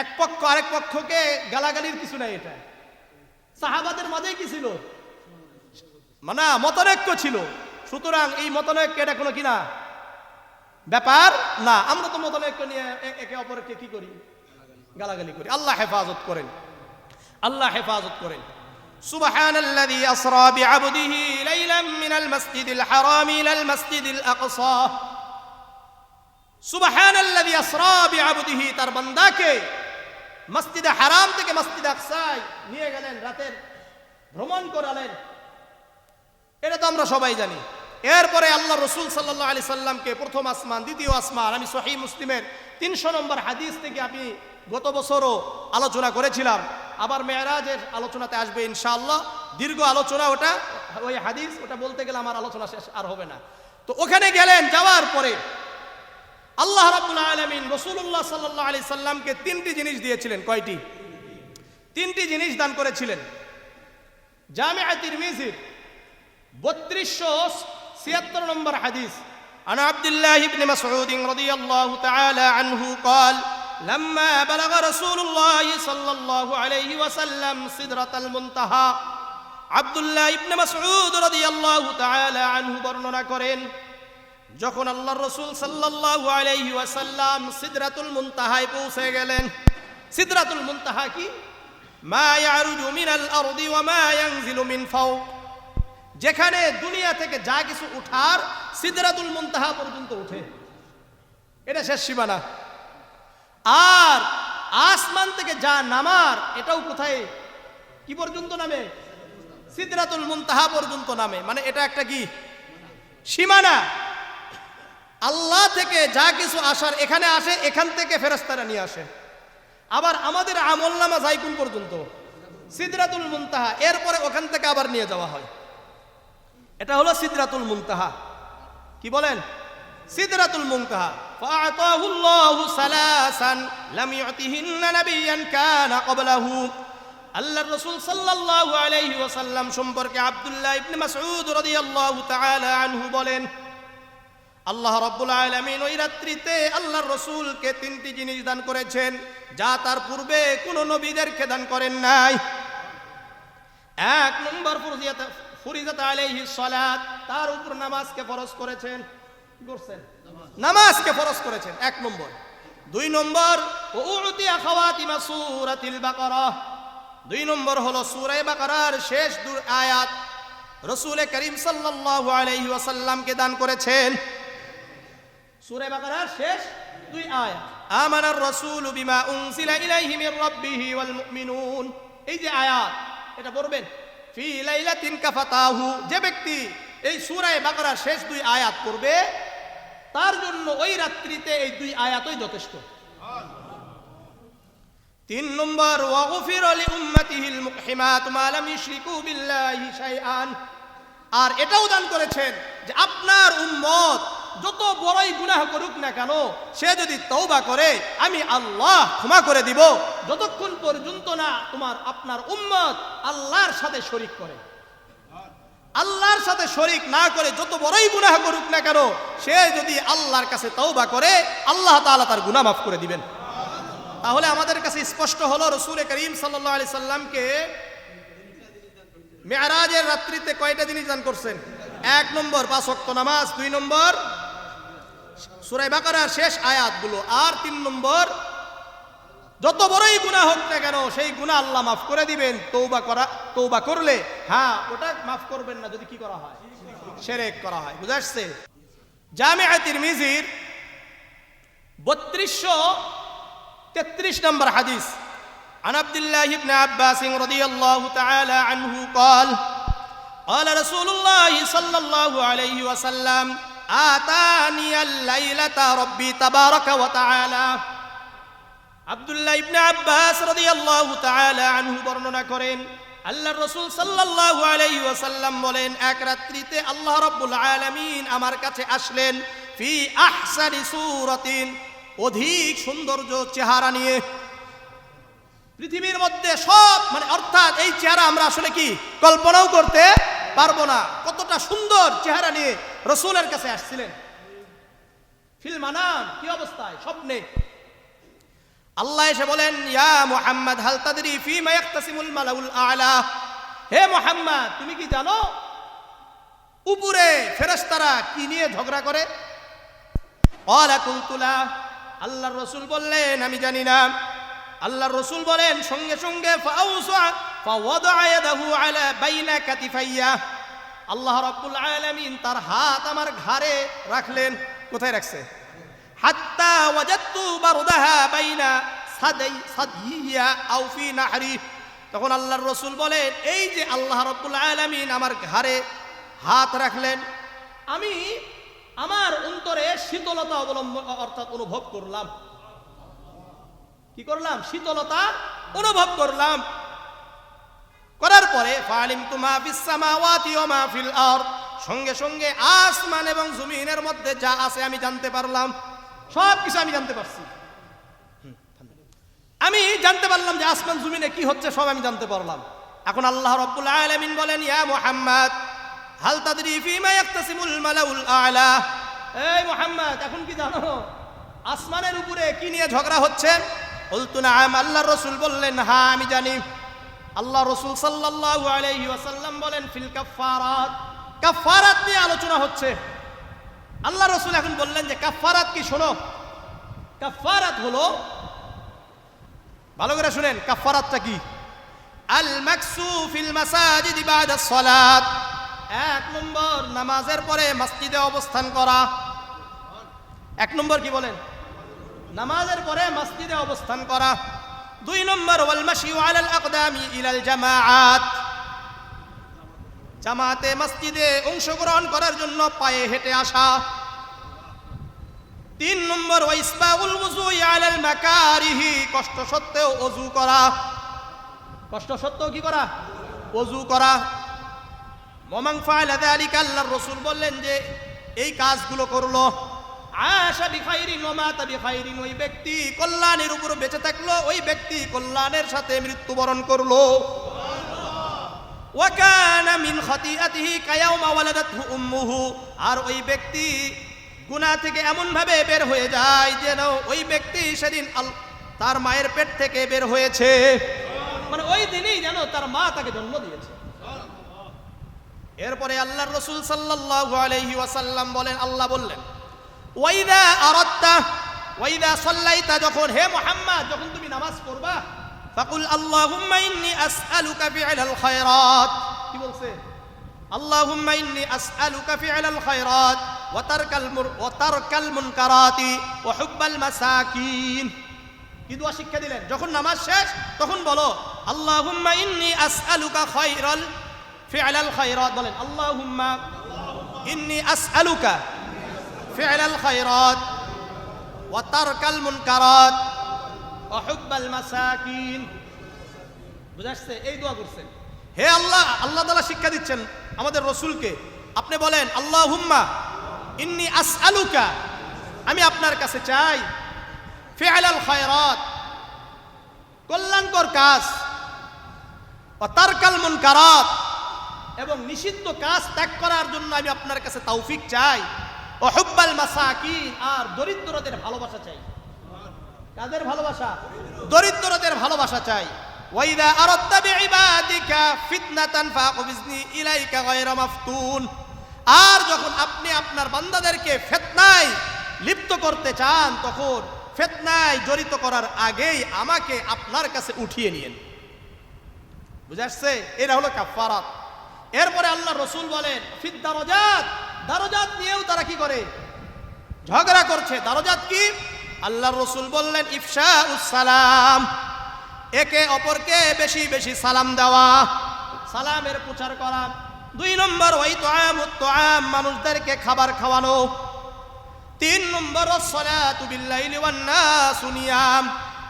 এক পক্ষ আরেক পক্ষকে গালাগালির কিছু নাই, এটা সাহাবাদের মাঝেই কি ছিল, মানে মতনৈক্য ছিল। সুতরাং এই মতনৈক্য এটা কোনো কি না ব্যাপার না। আমরা তো মতনৈক্য নিয়ে একে অপরকে কি করি, গালাগালি করি। আল্লাহ হেফাজত করেন, আল্লাহ হেফাজত করেন। সুবহানাল্লাযী আসরা বিআবদিহি লাইলাম মিনাল মাসজিদিল হারাম ইলাল মাসজিদিল আকসা। সুবহানাল্লাযী আসরা বিআবদিহি, তার বান্দাকে মসজিদে হারাম থেকে মসজিদে আকসায় নিয়ে গেলেন, রাতের ভ্রমণ করালেন। এটা তো আমরা সবাই জানি। এরপরে আল্লাহ রাসূল সাল্লাল্লাহু আলাইহি সাল্লামকে প্রথম আসমান, দ্বিতীয় আসমান, আমি সহিহ মুসলিমের 300 নম্বর হাদিস থেকে আমি গত বছরও আলোচনা করেছিলাম, আবার মেরাজের আলোচনাতে আসবে ইনশাআল্লাহ। দীর্ঘ আলোচনা ওটা, ওই হাদিস ওটা বলতে গেলে আমার আলোচনা শেষ আর হবে না। তো ওখানে গেলেন, যাওয়ার পরে আল্লাহ রাব্বুল আলামিন রাসূলুল্লাহ সাল্লাল্লাহু আলাইহি সাল্লামকে 3টি জিনিস দিয়েছিলেন। কয়টি? 3টি জিনিস দান করেছিলেন। জামিআ তিরমিজির 3276 নম্বর হাদিস, আন আব্দুল্লাহ ইবনে মাসউদ রাদিয়াল্লাহু তাআলা আনহু قال لما بلغ رسول الله صلى الله عليه وسلم سدرة المنتهى। আব্দুল্লাহ ইবনে মাসউদ রাদিয়াল্লাহু তাআলা আনহু বর্ণনা করেন, যখন আল্লাহর রাসূল সাল্লাল্লাহু আলাইহি ওয়াসাল্লাম সিদরাতুল মুনতাহায় পৌঁছে গেলেন। সিদরাতুল মুনতাহা কি? মা ইয়ারুজু মিনাল আরদি ওয়া মা ইয়ানজিলু মিন ফাওক, যেখানে দুনিয়া থেকে যা কিছু উঠার সিদরাতুল মুনতাহা পর্যন্ত উঠে, এটা শেষ সীমানা। আর আসমান থেকে যা নামার এটাও কোথায়, কি পর্যন্ত নামে? সিদরাতুল মুনতাহা পর্যন্ত নামে। মানে এটা একটা কি সীমানা। আল্লাহ থেকে যা কিছু আসার এখানে আসে, এখান থেকে ফেরেশতারা নিয়ে আসে। আবার আমাদের আমলনামা যায় কোন পর্যন্ত? সিদরাতুল মুনতাহা। এরপরে ওখান থেকে আবার নিয়ে যাওয়া হয়। এটা হলো সিদরাতুল মুনতাহা। কি বলেন? সিদরাতুল মুনতাহা। ফাআতাহুল্লাহু সালাসান লাম ইউতিহিন্না নাবিয়্যান কানা ক্বাবলাহু। আল্লাহর রাসূল সাল্লাল্লাহু আলাইহি ওয়াসাল্লাম সম্পর্কে আব্দুল্লাহ ইবনে মাসউদ রাদিয়াল্লাহু তাআলা আনহু বলেন, আল্লাহ রাব্বুল আলামিন ওই রাত্রিতে আল্লাহর রাসূলকে 3টি জিনিস দান করেছেন, যা তার পূর্বে কোনো নবীদেরকে দান করেন নাই। 1 নম্বর ফরিজাত আলাইহিস সালাত, তার উপর নামাজকে ফরজ করেছেন। কি করছেন? নামাজকে ফরজ করেছেন, 1 নম্বর। 2 নম্বর উতিয়া খাওয়াতিমা সূরাতিল বাকারা। 2 নম্বর হলো সূরা বাকারার শেষ 2 আয়াত রাসূল করিম সাল্লাল্লাহু আলাইহি ওয়াসাল্লামকে দান করেছেন। সূরা বাকারার শেষ 2 আয়াত, আমানার রাসূলু বিমা উনজিলা ইলাইহি মির রাব্বিহি ওয়াল মুমিনুন। এই যে আয়াত, এটা পড়বেন ফি লাইলাতিন কাফাতাহু। যে ব্যক্তি এই সূরা বাকারার শেষ 2 আয়াত পড়বে, তার জন্য ওই রাত্রিতে এই 2 আয়াতই যথেষ্ট। 3 নম্বর ওয়াগফির লি উম্মাতিহিল মুকহিমাত মা লাম ইশরিকু বিল্লাহি শাইআন। আর এটাও দান করেছেন যে আপনার উম্মত যত বড়ই গুনাহ করুক না কেন, সে যদি তওবা করে আমি আল্লাহ ক্ষমা করে দিব, যতক্ষণ পর্যন্ত না আপনার উম্মত আল্লাহর সাথে শরীক করে। আল্লাহর সাথে শরীক না করে যত বড়ই গুনাহ করুক না কেন, সে যদি আল্লাহর কাছে তওবা করে আল্লাহ তাআলা তার গুনাহ মাফ করে দিবেন। তাহলে আমাদের কাছে স্পষ্ট হলো রাসূল করিম সাল্লাল্লাহু আলাইহি সাল্লামকে মেরাজের রাত্রিতে কয়টা জিনিস দান করছেন? 1 নম্বর 5 ওয়াক্ত নামাজ, 2 নম্বর সূরা বাকারার শেষ আয়াতগুলো, আর 3 নম্বর যত বড়ই গুনাহ হোক না কেন সেই গুনাহ আল্লাহ মাফ করে দিবেন তওবা করলে। হ্যাঁ, ওটা মাফ করবেন না যদি কি করা হয়? শিরক করা হয়। বুঝা আসছে? জামিআ তিরমিজির 3233 নম্বর হাদিস, আন আব্দুল্লাহ ইবনে আব্বাস রাদিয়াল্লাহু তাআলা আনহু قال قال رسول الله صلى الله عليه وسلم آتاني الليلة ربي تبارك وتعالى আব্দুল্লাহ ইবনে আব্বাস রাদিয়াল্লাহু তাআলা আনহু বর্ণনা করেন আল্লাহর রাসূল সাল্লাল্লাহু আলাইহি ওয়াসাল্লাম বলেন এক রাত্রিতে আল্লাহ রাব্বুল আলামিন আমার কাছে আসলেন ফি আহসানি সূরাতিন অধিক সৌন্দর্য চেহারা নিয়ে পৃথিবীর মধ্যে সব মানে অর্থাৎ এই চেহারা আমরা আসলে কি কল্পনাও করতে পারবো না কতটা সুন্দর চেহারা নিয়ে রাসূলের কাছে আসছিলেন ফিল মানাম কি অবস্থায় স্বপ্নে আল্লাহ এসে বলেন ইয়া মুহাম্মদ হাল তাদরি ফিমা ইয়াকতাসিমুল মালাউল আ'লা হে মুহাম্মদ তুমি কি জানো উপরে ফেরেশতারা কি নিয়ে ঝগড়া করে ক্বালা কুলতু লা আল্লাহর রাসূল বললেন আমি জানি না আল্লাহর রাসূল বলেন সঙ্গে সঙ্গে ফাউসা ফাওয়াদা ইয়াদাহু আলা বাইনা কাতিফাইয়া আল্লাহ রাব্বুল আলামিন তার হাত আমার ঘাড়ে রাখলেন কোথায় রাখছে হাত্তা ওয়াজাদতু বারদাহা বাইনা সাদিয়া আও ফি নাহরি তখন আল্লাহর রাসূল বলেন এই যে আল্লাহ রাব্বুল আলামিন আমার ঘাড়ে হাত রাখলেন আমি আমার অন্তরে শীতলতা অবলম্বন অর্থাৎ অনুভব করলাম কি করলাম শীতলতা অনুভব করলাম করার পরে ফালিমতু মা ফিস সামাওয়াতি ওয়া মা ফিল আরদ সঙ্গে সঙ্গে আসমান এবং জমিনের মধ্যে যা আছে আমি জানতে পারলাম সব কিছু আমি জানতে পারছি আমি জানতে পারলাম যে আসমান জমিনে কি হচ্ছে সব আমি জানতে পারলাম এখন আল্লাহ রাব্বুল আলামিন বলেন ইয়া মুহাম্মদ হাল তাদরি ফিমা ইয়াকতাসিমুল মালাউল আ'লা এই মুহাম্মদ এখন কি জানো আসমানের উপরে কি নিয়ে ঝগড়া হচ্ছে বলতু নাম আল্লাহর রাসূল বললেন হ্যাঁ আমি জানি আল্লাহ রাসূল সাল্লাল্লাহু আলাইহি ওয়াসাল্লাম বলেন ফিল কাফফারাত কাফফারাত নিয়ে আলোচনা হচ্ছে আল্লাহ রাসূল এখন বললেন যে কাফফারাত কি শোনো কাফফারাত হলো ভালো করে শুনেন কাফফারাতটা কি আল মাকসু ফিল মাসাজিদ বাদা সালাত এক নম্বর নামাজের পরে মসজিদে অবস্থান করা এক নম্বর কি বলেন নামাজের পরে মসজিদে অবস্থান করা দুই নম্বর ওয়াল মাশিউ আলাল আকদামি ইলাল জামাআত জামাতে মসজিদে অংশগ্রহণ করার জন্য পায়ে হেঁটে আসা তিন নম্বর ওয়াইসবাউল ওযুই আলাল মাকারিহি কষ্ট সত্ত্বেও ওযু করা কষ্ট সত্ত্বেও কি করা ওযু করা ওমান ফাআলা যালিকা আল্লাহর রাসূল বললেন যে এই কাজগুলো করলো আশা বিখাইরিন ওয়া মাতা বিখাইরিন ওই ব্যক্তি কল্যাণের উপর বেঁচে থাকলো ওই ব্যক্তি কল্যাণের সাথে মৃত্যুবরণ করলো ওয়া কানা মিন খাতিআতিহি কায়াউমা ওয়ালাদাতহু উম্মুহু আর ওই ব্যক্তি গুনাহ থেকে এমন ভাবে বের হয়ে যায় যেন ওই ব্যক্তি সেদিন তার মায়ের পেট থেকে বের হয়েছে মানে ওই দিনই যেন তার মা তাকে জন্ম দিয়েছে এরপরে আল্লাহর রাসূল সাল্লাল্লাহু আলাইহি ওয়াসাল্লাম বলেন আল্লাহ বললেন ওয়াইদা আরাদতা ওয়াইদা সাল্লাইতা যখন হে মুহাম্মদ যখন তুমি নামাজ পড়বা ফাকুল আল্লাহুম্মা ইন্নী আসআলুকা ফি'লাল খায়রাত কি বলছে আল্লাহুম্মা ইন্নী আসআলুকা ফি'লাল খায়রাত ওয়া তারকাল মুনকারাতি ওয়া হুব্বাল মাসাকিন কি দোয়া শিক্ষা দিলেন যখন নামাজ শেষ তখন বলো আল্লাহুম্মা ইন্নী আসআলুকা খায়রাল ফি'লাল খায়রাত বলেন আল্লাহুম্মা ইন্নী আসআলুকা ফি'লাল খায়রাত ওয়া তারকাল মুনকারাত ওয়া হুব্বাল মাসাকিন বুঝাচ্ছে এই দোয়া করছেন হে আল্লাহ আল্লাহ তাআলা শিক্ষা দিচ্ছেন আমাদের রাসূলকে আপনি বলেন আল্লাহুম্মা ইন্নী আসআলুকা আমি আপনার কাছে চাই ফি'লাল খায়রাত কল্যাণকর কাজ ওয়া তারকাল মুনকারাত এবং নিষিদ্ধ কাজ ত্যাগ করার জন্য আমি আপনার কাছে তৌফিক চাই ও হুব্বাল মাসাকিন আর দরিদ্রদের ভালোবাসা চাই কাদের ভালোবাসা দরিদ্রদের ভালোবাসা চাই ওয়াইদা আরাদতা বিইবাদিকা ফিতনাতান ফাকবিজনি ইলাইকা গায়রা মাফতুন আর যখন আপনি আপনার বান্দাদেরকে ফিতনায় লিপ্ত করতে চান তখন ফিতনায় জড়িত করার আগেই আমাকে আপনার কাছে উঠিয়ে নিয়েন বুঝাচ্ছে এটা হলো কাফফারাত এরপরে আল্লাহ রাসূল বলেন ফিদ দারাজাত দারাজাত নিয়েও তারা কি করে ঝগড়া করছে দারাজাত কি আল্লাহর রাসূল বললেন ইফশাউস সালাম একে অপরকে বেশি বেশি সালাম দেওয়া সালামের প্রচার করা 2 নম্বর ওয়াইতআমুত তুআম, মানুষদেরকে খাবার খাওয়ানো। 3 নম্বর আসসালাতু বিল্লাইলি ওয়ান নাসু নিয়াম,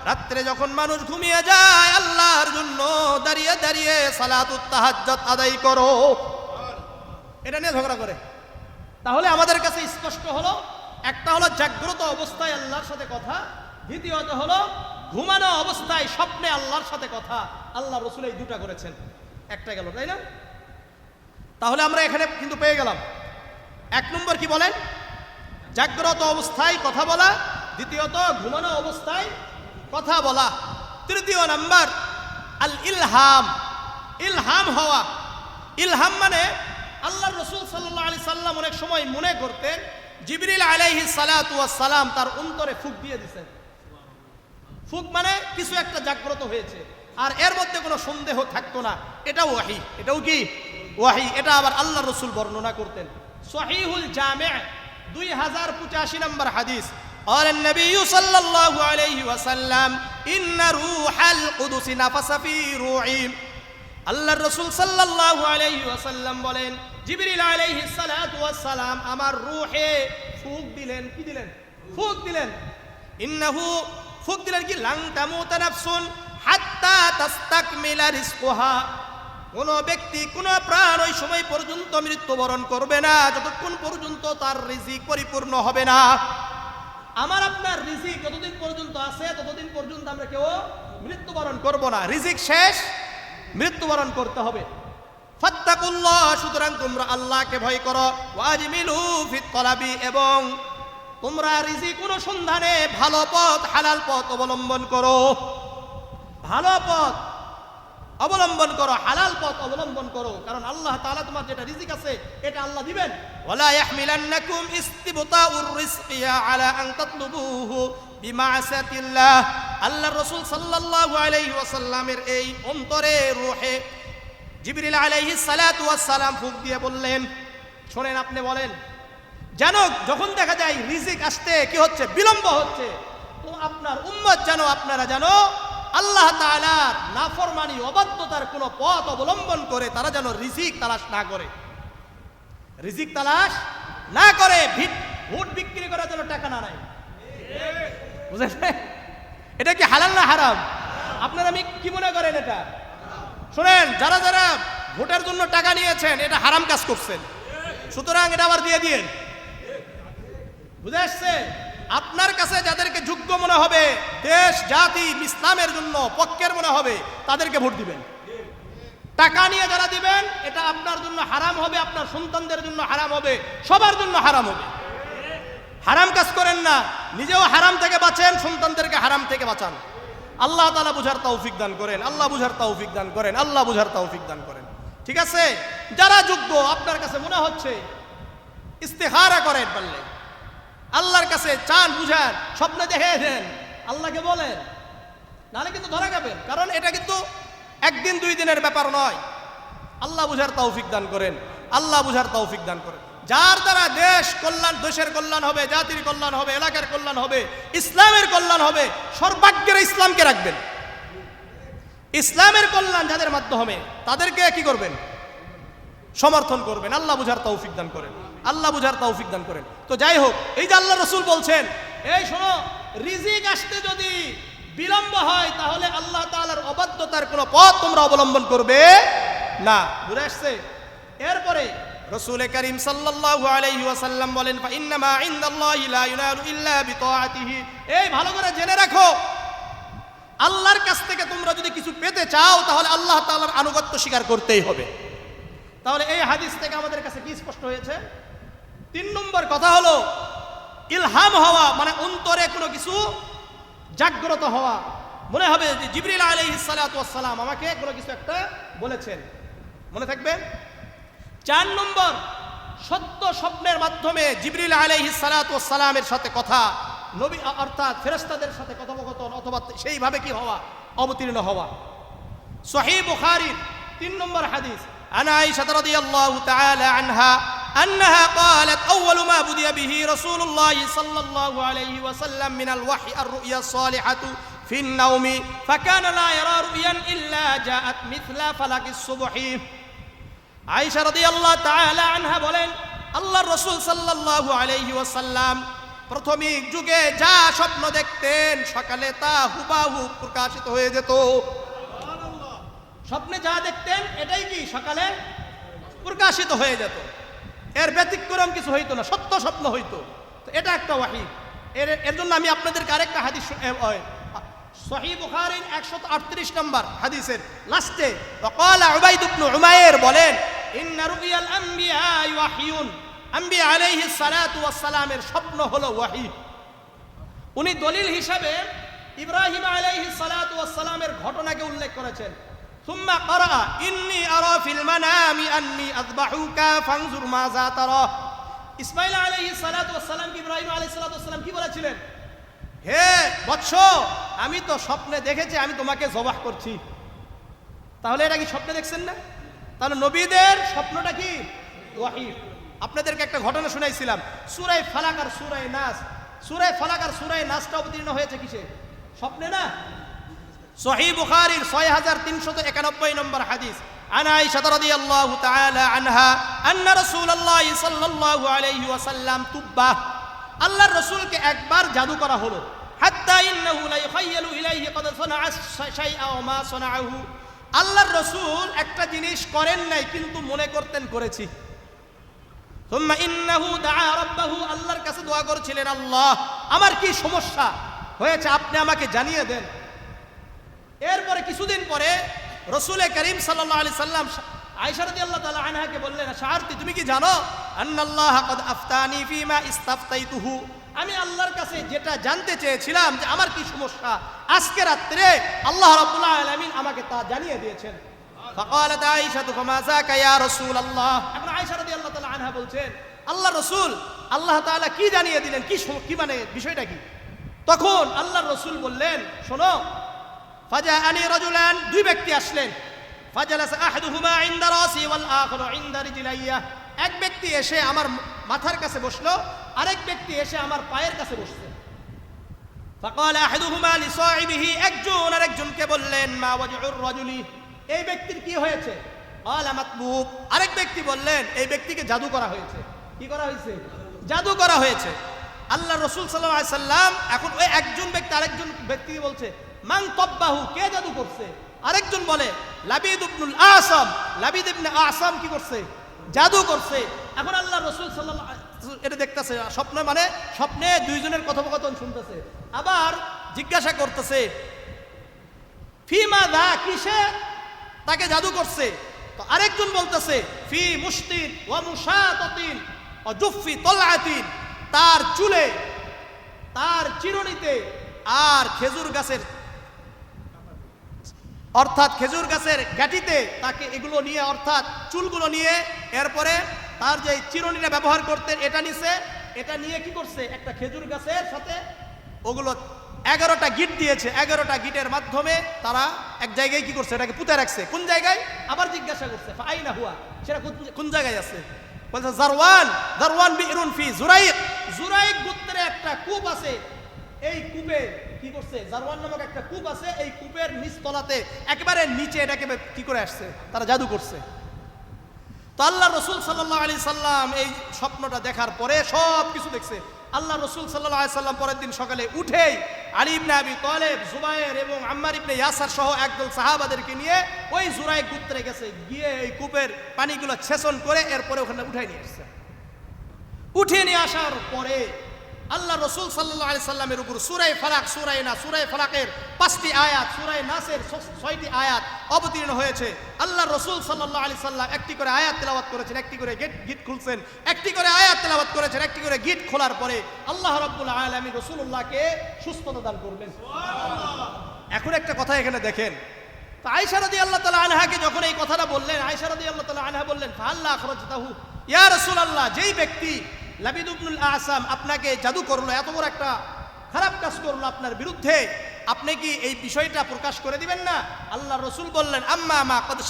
রাত্রে যখন মানুষ ঘুমিয়ে যায় আল্লাহর জন্য দাঁড়িয়ে দাঁড়িয়ে সালাতুত তাহাজ্জুদ আদায় করো। এটা নিয়ে ঝগড়া করে। তাহলে আমাদের কাছে স্পষ্ট হলো, একটা হলো জাগ্রত অবস্থায় আল্লাহর সাথে কথা, দ্বিতীয়ত হলো ঘুমানো অবস্থায় স্বপ্নে আল্লাহর সাথে কথা। আল্লাহ রাসূল এই দুটা করেছেন, একটা গেল, তাই না? তাহলে আমরা এখানে কিন্তু পেয়ে গেলাম 1 নম্বর কি বলেন, জাগ্রত অবস্থায় কথা বলা, দ্বিতীয়ত ঘুমানো অবস্থায় কথা বলা, তৃতীয় নাম্বার আল ইলহাম, ইলহাম হওয়া। ইলহাম মানে আল্লাহর রাসূল সাল্লাল্লাহু আলাইহি সাল্লাম অনেক সময় মনে করতেন জিবরিল আলাইহিস সালাতু ওয়াস সালাম তার অন্তরে ফুঁক দিয়ে দিয়েছেন। ফুঁক মানে কিছু একটা জাগ্রত হয়েছে, আর এর মধ্যে কোনো সন্দেহ থাকতো না, এটাও ওয়াহি। এটাও কি ওয়াহি? এটা আবার আল্লাহর রাসূল বর্ণনা করতেন। সহিহুল জামি' 2085 নম্বর হাদিস, قال النبي صلى الله عليه وسلم إن روح القدس نفس في روعي। আল্লাহর রাসূল সাল্লাল্লাহু আলাইহি ওয়াসাল্লাম বলেন, জিবরিল আলাইহিস সালাতু ওয়াস সালাম আমার রূহে ফুঁক দিলেন। কি দিলেন? ফুঁক দিলেন। ইন্নাহু, ফুঁক দিলেন কি, লান তামুতা নাফসুন হাত্তা তাস্তাকমিলা রিজকুহা, কোন ব্যক্তি, কোন প্রাণ ওই সময় পর্যন্ত মৃত্যুবরণ করবে না যতক্ষণ পর্যন্ত তার রিজিক পরিপূর্ণ হবে না। আমার আপনার রিজিক যতদিন পর্যন্ত আছে ততদিন পর্যন্ত আমরা কেউ মৃত্যুবরণ করব না। রিজিক শেষ, মৃত্যুবরণ করতে হবে। ফাত্তাকুল্লাহ, সুতরাং তোমরা আল্লাহকে ভয় করো। ওয়াজমিলু ফিত তলাবি, এবং তোমরা রিজিক অনুসন্ধানে ভালো পথ, হালাল পথ অবলম্বন করো। ভালো পথ অবলম্বন করো, হালাল পথ অবলম্বন করো, কারণ আল্লাহ তাআলা তোমার যেটা রিজিক আছে এটা আল্লাহ দিবেন। ওয়ালা ইয়াহমিলান্নাকুম ইস্তিবতাউর রিজকি আলা আন তাতলুবুহু বিমা'সিয়াতিল্লাহ। আল্লাহর রাসূল সাল্লাল্লাহু আলাইহি ওয়াসাল্লামের এই অন্তরে রূহে জিবরিল আলাইহিস সালাতু ওয়াস সালাম ফুঁক দিয়ে বললেন, শোনেন, আপনি বলেন যেন যখন দেখা যায় রিজিক আসতে কি হচ্ছে, বিলম্ব হচ্ছে, তো আপনার উম্মত যেন, আপনারা যেন আল্লাহ তাআলার নাফরমানি, অবাধ্যতার কোনো পথ অবলম্বন করে তারা যেন রিজিক তালাশ না করে, রিজিক তালাশ না করে, ভোট বিক্রি করার জন্য টাকা না নেয়। বুঝেছেন? এটা কি হালাল না হারাম? আপনারা আমি কি মনে করেন এটা? শুনেন, যারা যারা ভোটের জন্য টাকা নিয়েছেন এটা হারাম কাজ করছেন, সুতরাং এটা আবার দিয়ে দিন। বুঝে আসছে? আপনার কাছে যাদেরকে যোগ্য মনে হবে, দেশ জাতি ইসলামের জন্য পক্ষের মনে হবে, তাদেরকে ভোট দিবেন। টাকা নিয়ে যারা দিবেন এটা আপনার জন্য হারাম হবে, আপনার সন্তানদের জন্য হারাম হবে, সবার জন্য হারাম হবে। হারাম কাজ করেন না, নিজেও হারাম থেকে বাঁচেন, সন্তানদেরকে হারাম থেকে বাঁচান। আল্লাহ তাআলা বুঝার তৌফিক দান করেন, আল্লাহ বুঝার তৌফিক দান করেন, আল্লাহ বুঝার তৌফিক দান করেন। ঠিক আছে? যারা যোগ্য আপনার কাছে মনে হচ্ছে, ইস্তেখারা করেন, পারলে আল্লাহর কাছে চান, বুঝান, স্বপ্নে দেখে দেন, আল্লাহকে বলেন, নাহলে কিন্তু ধরা যাবেন। কারণ এটা কিন্তু একদিন দুই দিনের ব্যাপার নয়। আল্লাহ বুঝার তৌফিক দান করেন, আল্লাহ বুঝার তৌফিক দান করেন। যার দ্বারা দেশ কল্যাণ, দেশের কল্যাণ হবে, জাতির কল্যাণ হবে, এলাকার কল্যাণ হবে, ইসলামের কল্যাণ হবে, সর্বাগ্রে ইসলামকে রাখবেন। ইসলামের কল্যাণ যাদের মাধ্যমে, তাদেরকে কি করবেন? সমর্থন করবেন। আল্লাহ বুঝার তৌফিক দান করেন, আল্লাহ বুঝার তৌফিক দান করেন। তো যাই হোক, এই যে আল্লাহ রাসূল বলছেন, এই শোনো, রিজিক আসতে যদি বিলম্ব হয় তাহলে আল্লাহ তাআলার অবাধ্যতার কোনো পথ তোমরা অবলম্বন করবে না। বুঝে আসছে? এরপরে রাসূল করিম সাল্লাল্লাহু আলাইহি ওয়াসাল্লাম বলেন, ফা ইন্নামা ইনদাল্লাহি লা ইউনালু ইল্লা বিতাআতিহি। এই ভালো করে জেনে রাখো, আল্লাহর কাছ থেকে তোমরা যদি কিছু পেতে চাও তাহলে আল্লাহ তাআলার আনুগত্য স্বীকার করতেই হবে। তাহলে এই হাদিস থেকে আমাদের কাছে কি স্পষ্ট হয়েছে? 3 নম্বর কথা হলো ইলহাম হওয়া, মানে অন্তরে কোনো কিছু জাগ্রত হওয়া, মনে হবে যে জিবরিল আলাইহিস সালাতু ওয়াস সালাম আমাকে কোনো কিছু একটা বলেছেন, মনে থাকবে। 4 নম্বর, সত্য স্বপ্নের মাধ্যমে জিবরিল আলাইহিস সালাতু ওয়াস সালামের সাথে কথা, নবী অর্থাৎ ফেরেশতাদের সাথে কথোপকথন অথবা সেইভাবে কি হওয়া, অবতীর্ণ হওয়া। সহিহ বুখারীর 3 নম্বর হাদিস, عن عائشة رضي الله تعالى عنها أنها قالت أول ما بدأ به رسول الله صلى الله عليه وسلم من الوحي الرؤيا الصالحة في النوم فكان لا يرى رؤيا إلا جاءت مثل فلك الصبح। আয়েশা রাদিয়াল্লাহু তাআলা আনহা বলেন, আল্লাহর রাসূল সাল্লাল্লাহু আলাইহি ওয়াসাল্লাম প্রাথমিক যুগে যা স্বপ্ন দেখতেন সকালে তা হুবাহু প্রকাশিত হয়ে যেত। স্বপ্নে যা দেখতেন এটাই কি সকালে প্রকাশিত হয়ে যেত, এর ব্যতিক্রম কিছু হইতো না, সত্য স্বপ্ন হইতো। তো এটা একটা ওয়াহী। এর জন্য আমি আপনাদেরকে আরেকটা হাদিস, সহিহ বুখারীর 138 নম্বর হাদিসের লাস্টে ওয়াকালা উবাইদ ইবনে উমাইর বলেন, ইন্না রুয়াল আম্বিয়া ওয়াহিয়ুন, আম্বিয়া আলাইহিস সালাতু ওয়াস সালামের স্বপ্ন হলো ওয়াহী। উনি দলিল হিসাবে ইব্রাহিম আলাইহিস সালাতু ওয়াস সালামের ঘটনাকে উল্লেখ করেছেন। সুম্মা ক্বারা ইন্নী আরা ফিল মানামি আন্নী আযবাহুকা ফানজুর মাযা তারা। ইসমাঈল আলাইহিস সালাতু ওয়াস সালাম কি ইব্রাহিম আলাইহিস সালাতু ওয়াস সালাম কি বলেছিলেন? হে বৎস, আমি তো স্বপ্নে দেখেছি আমি তোমাকে জবাহ করছি। তাহলে এটা কি স্বপ্নে দেখছেন না? তাহলে নবীদের স্বপ্নটা কি ওয়াহী। আপনাদেরকে একটা ঘটনা শুনাইছিলাম, সূরা ফালাক আর সূরা নাস। সূরা ফালাক আর সূরা নাসটা অবতীর্ণ হয়েছে কিসে? স্বপ্নে না? সহিহ বুখারীর 6391 নম্বর হাদিস, আন আয়েশা রাদিয়াল্লাহু তাআলা আনহা আন্না রাসূলুল্লাহ সাল্লাল্লাহু আলাইহি ওয়াসাল্লাম তুব্বা, আল্লাহর রাসূলকে একবার জাদু করা হলো। হাত্তা ইন্নাহু লা ইখায়্যালু ইলাইহি ক্বাদ সানাআ শাইআ ওয়া মা সানাআহু, আল্লাহর রাসূল একটা জিনিস করেন নাই কিন্তু মনে করতেন করেছি। সুম্মা ইন্নাহু দাআ রাব্বাহু, আল্লাহর কাছে দোয়া করেছিলেন, আল্লাহ আমার কি সমস্যা হয়েছে আপনি আমাকে জানিয়ে দেন। এরপরে কিছুদিন পরে রাসূল করিম সাল্লাল্লাহু আলাইহি সাল্লাম আয়েশা রাদিয়াল্লাহু তাআলা আনহাকে বললেন, শাহরতি তুমি কি জানো আন্নাল্লাহ ক্বাদ আফতানি ফিমা ইস্তাফতাইতুহু, আমি আল্লাহর কাছে যেটা জানতে চেয়েছিলাম যে আমার কি সমস্যা, আজকে রাতে আল্লাহ রাব্বুল আলামিন আমাকে তা জানিয়ে দিয়েছেন। ফাকালাত আয়েশা ফামা যাকা ইয়া রাসূলুল্লাহ, এখন আয়েশা রাদিয়াল্লাহু তাআলা আনহা বলছেন, আল্লাহ রাসূল আল্লাহ তাআলা কি জানিয়ে দিলেন, কি মানে বিষয়টা কি? তখন আল্লাহর রাসূল বললেন, শোনো, ফাজাআনি রাজুলান, দুই ব্যক্তি আসলেন, ফাজালাসা আহাদুহুমা ইনদা রাসি ওয়াল আখিরু ইনদা রিজলাইয়া, এক ব্যক্তি এসে আমার মাথার কাছে বসলো, আরেক ব্যক্তি এসে আমার পায়ের কাছে বসছে। ফাকালা আহাদুহুমা লিসাহিবিহি, একজন আরেকজনকে বললেন, মা ওয়াজউর রাজুলি, এই ব্যক্তির কি হয়েছে? ক্বালা মাতবুব, আরেক ব্যক্তি বললেন, এই ব্যক্তিকে জাদু করা হয়েছে। কি করা হয়েছে? জাদু করা হয়েছে। আল্লাহ রাসূল সাল্লাল্লাহু আলাইহি সাল্লাম এখন ওই একজন ব্যক্তি আরেকজন ব্যক্তিকে বলছে, মান তাব্বাহু, কে জাদু করছে? আরেকজন বলে লাবিদ ইবনুল আসাম, লাবিদ ইবনে আসাম কি করছে? জাদু করছে। এখন আল্লাহ রাসূল সাল্লাল্লাহু আলাইহি ওয়াসাল্লাম এটা দেখতেছে, স্বপ্ন মানে স্বপ্নে দুইজনের কথোপকথন শুনতেছে, আবার জিজ্ঞাসা করতেছে ফিমা দা, কিসে তাকে জাদু করছে? তো আরেকজন বলতেছে ফি মুশতিন ওয়া মুশাতাতিন ওয়া জুফি তলআতিন, তার চুলে, তার চিরুনিতে, আর খেজুর গাছের অর্থাৎ খেজুর গাছের গাঁটিতে তাকে এগুলো নিয়ে, অর্থাৎ চুলগুলো নিয়ে, এরপরে তার যে চিরুনিটা ব্যবহার করতেন এটা নিছে, এটা নিয়ে কি করছে, একটা খেজুর গাছের সাথে ওগুলো 11টা গিট দিয়েছে, 11টা গিটের মাধ্যমে তারা এক জায়গায় কি করছে, এটাকে পুঁতে রাখছে। কোন জায়গায়? আবার জিজ্ঞাসা করছে আইনা হুয়া, সেটা কোন জায়গায় আছে? বলছে জারওয়ান, জারওয়ান বিরুন ফি জুরাইক, জুরাইক গোত্রে একটা কূপ আছে, এই কূপে কি করছে, জারওয়ান নামক একটা কূপ আছে, এই কূপের নিচতলাতে একেবারে নিচে এটাকে কি করে আসছে, তারা জাদু করছে। তো আল্লাহ রাসূল সাল্লাল্লাহু আলাইহি সাল্লাম এই স্বপ্নটা দেখার পরে সব কিছু দেখছে। আল্লাহ রাসূল সাল্লাল্লাহু আলাইহি সাল্লাম পরের দিন সকালে উঠেই আলী ইবনে আবি তালেব, জুবায়ের এবং আম্মার ইবনে ইয়াসার সহ একদল সাহাবাদেরকে নিয়ে ওই জুরাইক গোত্রে গেছে, গিয়ে এই কূপের পানিগুলো ছেচন করে এরপরে ওখানে উঠাই নিয়ে আসছে। উঠিয়ে নিয়ে আসার পরে আল্লাহ রাসূল সাল্লাল্লাহু আলাইহি সাল্লামের উপর সূরা ফালাক, সূরা নাস, সূরা ফালাকের 5টি আয়াত, সূরা নাসের 6টি আয়াত অবতীর্ণ হয়েছে। আল্লাহ রাসূল সাল্লাল্লাহু আলাইহি সাল্লাম একটি করে আয়াত তেলাওয়াত করেছেন, একটি করে গিট খুলছেন, একটি করে আয়াত তেলাওয়াত করেছেন, একটি করে গিট খোলার পরে আল্লাহ রাব্বুল আলামিন রাসূলুল্লাহকে সুস্থতা দান করবেন। সুবহানাল্লাহ। এখন একটা কথা এখানে দেখেন, তো আয়েশা রাদিয়াল্লাহু তাআলা আনহাকে যখন এই কথাটা বললেন, আয়েশা রাদিয়াল্লাহু তাআলা আনহা বললেন, ফাআল্লাহ আখরাজতাহু, ইয়া রাসূলুল্লাহ, যেই ব্যক্তি লাবিদ ইবনুল আসাম আপনাকে জাদু করলো, এত বড় একটা খারাপ কাজ করলো আপনার বিরুদ্ধে, আপনি কি এই বিষয়টা প্রকাশ করে দিবেন না? আল্লাহ রাসূল বললেন, আম্মা মা কদ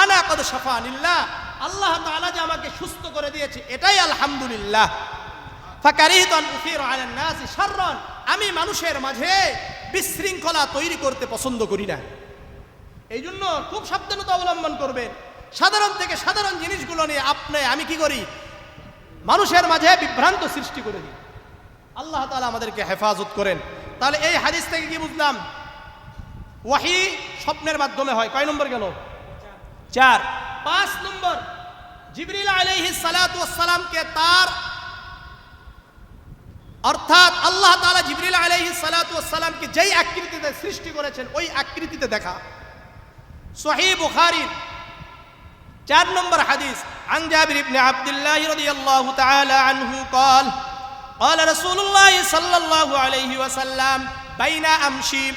আনা কদ শাফানিল্লাহ, আল্লাহ তাআলা যে আমাকে সুস্থ করে দিয়েছে এটাই আলহামদুলিল্লাহ। ফাকারিহতু আন উসিরা আলান নাসি শাররান, আমি মানুষের মাঝে বিশৃঙ্খলা তৈরি করতে পছন্দ করি না। এই জন্য খুব সাবধানতা অবলম্বন করবেন। সাধারণ থেকে সাধারণ জিনিসগুলো নিয়ে আমি কি করি, মানুষের মাঝে বিভ্রান্ত সৃষ্টি করে দিই। আল্লাহ তাআলা আমাদেরকে হেফাজত করেন। তাহলে এই হাদিস থেকে কি বুঝলাম? ওয়াহি স্বপ্নের মাধ্যমে হয়। কয় নম্বর গেল? 4। 5 নম্বর, জিবরিল আলাইহিস সালাতু ওয়াস সালামকে তার অর্থাৎ আল্লাহ তাআলা জিবরিল আলাইহিস সালাতু ওয়াস সালামকে যেই আকৃতিতে সৃষ্টি করেছেন ওই আকৃতিতে দেখা। সহিহ বুখারী 4 নম্বর হাদিস, আন জাবির ইবনে আব্দুল্লাহ রাদিয়াল্লাহু তাআলা আনহু قال قال رسول الله صلى الله عليه وسلم بين امشي,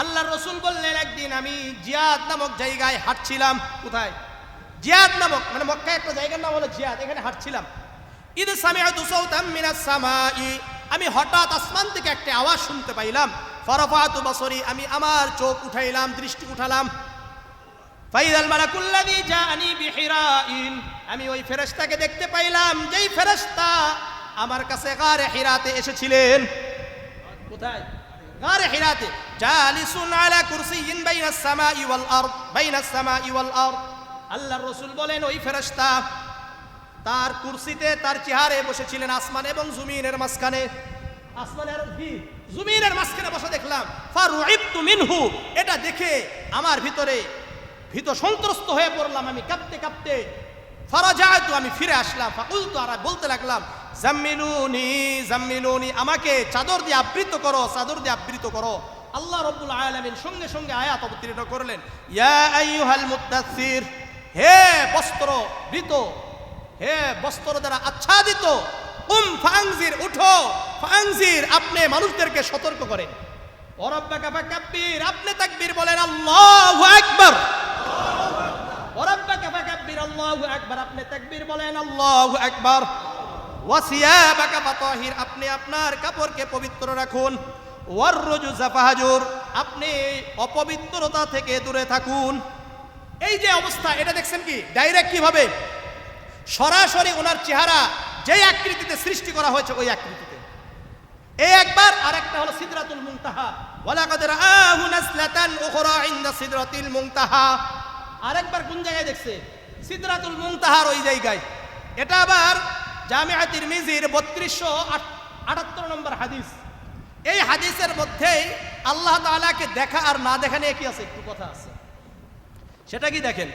আল্লাহর রাসূল বললেন একদিন আমি জিয়াদ নামক জায়গায় হাঁটছিলাম। কোথায়? জিয়াদ নামক, মানে মক্কায় একটা জায়গার নাম হলো জিয়াদ, এখানে হাঁটছিলাম। ইদ সামি'তু সাওতাম মিনাস সামাই, আমি হঠাৎ আসমান থেকে একটা আওয়াজ শুনতে পাইলাম। ফারাফাতু বসরি, আমি আমার চোখ উঠাইলাম, দৃষ্টি উঠালাম। ফাইদাল মালাকুল্লাযী জাআনি বিহিরাইন, আমি ওই ফেরেশতাকে দেখতে পাইলাম যেই ফেরেশতা আমার কাছে গারে হিরাতে এসেছিলেন। কোথায়? গারে হিরাতে। জালিসুন আলা কুরসিয়িন বাইনাস সামাই ওয়াল আরদ, বাইনাস সামাই ওয়াল আরদ। আল্লাহর রাসূল বলেন ওই ফেরেশতা তার কুরসিতে, তার চেহারে বসেছিলেন আসমান এবং জমিনের মাঝখানে। আসমান আর জমিনের মাঝখানে বসে দেখলাম। ফারুইবতু মিনহু, এটা দেখে আমার ভিতরে ভীত সন্ত্রস্ত হয়ে পড়লাম, আমি কাঁপতে কাঁপতে। ফারাজাতু, আমি ফিরে আসলাম। ফাকুলতু, আর বলতে লাগলাম জাম্মিলুনি জাম্মিলুনি, আমাকে চাদর দিয়ে আবৃত করো, চাদর দিয়ে আবৃত করো। আল্লাহ রাব্বুল আলামিন সঙ্গে সঙ্গে আয়াত অবতীর্ণ করলেন, ইয়া আইয়ুহাল মুদ্দাসসির, হে বস্ত্রবৃত, হে বস্ত্র দ্বারা আচ্ছাদিত, ফাআনজির, উঠো, ফাআনজির, আপনি মানুষদেরকে সতর্ক করেন। ওয়া রাব্বাকা ফাকাব্বির, আপনি তাকবীর বলেন, আল্লাহু আকবার। ওয়া রাব্বাকা ফাকাব্বির, আল্লাহু আকবার, আপনি তাকবীর বলেন, আল্লাহু আকবার। ওয়া সিয়াবাকা ফাতাহির, আপনি আপনার কাপড়কে পবিত্র রাখুন। ওয়ার রুজুজা ফাহাজুর, আপনি অপবিত্রতা থেকে দূরে থাকুন। এই যে অবস্থা, এটা দেখছেন কি ডাইরেক্ট কিভাবে সরাসরি ওনার চেহারা যেই আকৃতিতে সৃষ্টি করা হয়েছে ওই আকৃতিতে। এই একবার, আরেকটা হলো সিদরাতুল মুনতাহা, ওয়ালাকাদ রাআহু নাসলাতান উখরা ইনদা সিদরাতিল মুনতাহা। আরেকবার কোন জায়গায় দেখছে? সিদরাতুল মুনতাহার ওই জায়গায়। এটা আবার জামিআ তিরমিজির 3278 নম্বর হাদিস। এই হাদিসের মধ্যেই আল্লাহ তাআলাকে দেখা আর না দেখা নিয়ে কি আছে, একটু কথা আছে। সেটা কি দেখেন,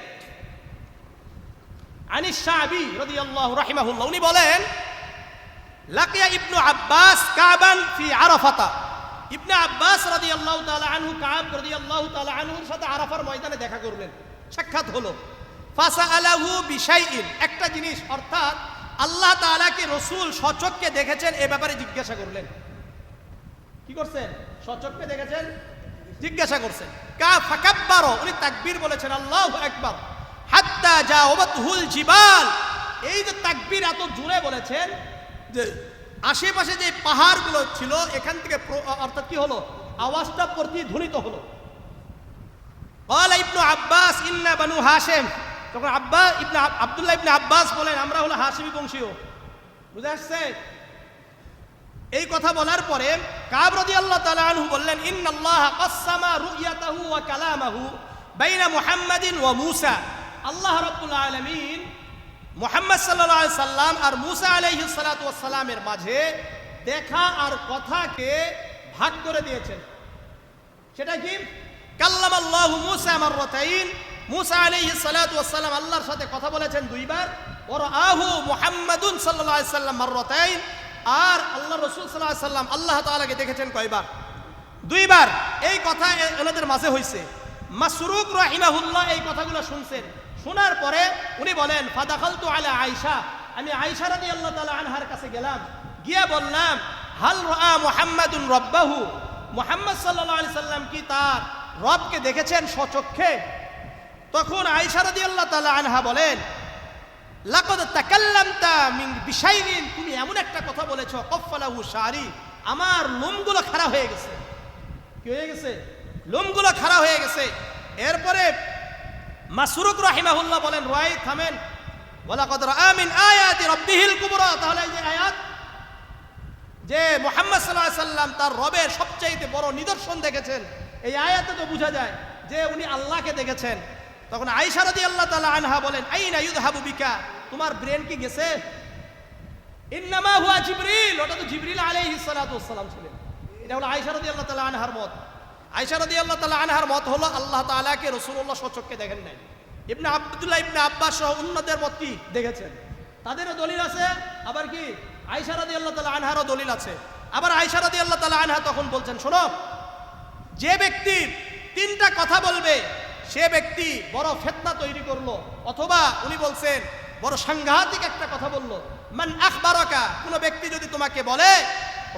আনিস শাআবী রাদিয়াল্লাহু রাহিমাহুল্লাহ, উনি বলেন লাকিয়া ইবনু আব্বাস কাবান ফি আরাফাতা, ইবনে আব্বাস রাদিয়াল্লাহু তাআলা আনহু কাব রাদিয়াল্লাহু তাআলা আনহুর সাথে আরাফার ময়দানে দেখা করলেন, সাক্ষাৎ হলো। ফাসাআলাহু বিশাইইন, একটা জিনিস, অর্থাৎ আল্লাহ তাআলাকে রাসূল সচক্ষে দেখেছেন এ ব্যাপারে জিজ্ঞাসা করলেন। কি করছেন? সচক্ষে দেখেছেন, জিজ্ঞাসা করছেন। কা ফাকাব্বার, উনি তাকবীর বলেছেন, আল্লাহু আকবার। হাত্তা জাওয়াতহুল জিবাল, এই যে তাকবীর এত জোরে বলেছেন যে আশেপাশে যে পাহাড়গুলো ছিল এখান থেকে অর্থাৎ কি হলো, আওয়াজটা প্রতিধ্বনিত হলো। ক্বালা ইবনু আব্বাস ইন্না বানু হাশিম, তখন আব্দুল্লাহ ইবনে আব্বাস বলেন আমরা হলো হাশিমি বংশীয়। বুঝে আসছে? এই কথা বলার পরে কাব রাদিয়াল্লাহু তাআলা আনহু বললেন, ইন্নাল্লাহা কাসসামা রুয়াতাহু ওয়া কালামাহু বাইনা মুহাম্মাদিন ওয়া মূসা, আল্লাহ রাব্বুল আলামিন মুহাম্মদ সাল্লাল্লাহু আলাইহি সাল্লাম আর মূসা আলাইহিস সালাতু ওয়াস সালামের মাঝে দেখা আর কথাকে ভাগ করে দিয়েছেন। সেটা কি? কাল্লামাল্লাহু মূসা মাররাতাইন, মূসা আলাইহিস সালাতু ওয়াস সালাম আল্লাহর সাথে কথা বলেছেন 2 বার। ওয়া রাআহু মুহাম্মাদুন সাল্লাল্লাহু আলাইহি সাল্লাম মাররাতাইন, আর আল্লাহ রাসূল সাল্লাল্লাহু আলাইহি সাল্লাম আল্লাহ তাআলাকে দেখেছেন কয়বার? 2 বার। এই কথা এনাদের মাঝে হইছে। মাসরুক রাহিমাহুল্লাহ এই কথাগুলো শুনছেন। শোনার পরে উনি বলেন, ফাদাখালতু আলা আয়েশা, আমি আয়েশা রাদিয়াল্লাহু তাআলা আনহার কাছে গেলাম, গিয়ে বললাম, হাল রাআ মুহাম্মাদুন রাব্বাহু, মুহাম্মদ সাল্লাল্লাহু আলাইহি সাল্লাম কি তার রবকে দেখেছেন স্বচক্ষে? তখন আয়েশা রাদিয়াল্লাহু তাআলা আনহা বলেন, লাকাদ তাকাল্লামতা মিন বিশাইইন, তুমি এমন একটা কথা বলেছো, কফলাহু শারি, আমার লোমগুলো খাড়া হয়ে গেছে। কি হয়ে গেছে? লোমগুলো খাড়া হয়ে গেছে। এরপরে মাসরুক রাহিমাহুল্লাহ বলেন, রাই থামেন, ওয়ালাকাদ রাআ মিন আয়াতি রাব্বিহিল কুবরা, তাহলে এই যে আয়াত যে মুহাম্মদ সাল্লাল্লাহু আলাইহি সাল্লাম তার রবের সবচেয়ে বড় নিদর্শন দেখেছেন, এই আয়াতে তো বোঝা যায় যে উনি আল্লাহকে দেখেছেন। তখন আয়েশা রাদিয়াল্লাহু তাআলা আনহা বলেন, আইনা ইউযহাবু বিকা, তোমার ব্রেন কি গেছে? ইন্নামা হুয়া জিবরিল, ওটা তো জিবরিল আলাইহিস সালাতু ওয়াস সালাম ছিলেন। এটা হলো আয়েশা রাদিয়াল্লাহু তাআলা আনহার মত। আয়েশা রাদিয়াল্লাহু তাআলা আনহার মত হলো আল্লাহ তাআলাকে রাসূলুল্লাহ স্বচক্ষে দেখেন নাই। ইবনে আব্দুল্লাহ ইবনে আব্বাস সহ অন্যদের মত কি দেখেছেন, তাদেরও দলিল আছে। আবার কি আয়েশা রাদিয়াল্লাহু তাআলা আনহারও দলিল আছে। আবার আয়েশা রাদিয়াল্লাহু তাআলা আনহা তখন বলছেন, শোনো, যে ব্যক্তি তিনটা কথা বলবে সে ব্যক্তি বড় ফিতনা তৈরি করলো, অথবা উনি বলছেন বড় সাংঘাতিক একটা কথা বললো। মান আখবারাকা, কোন ব্যক্তি যদি তোমাকে বলে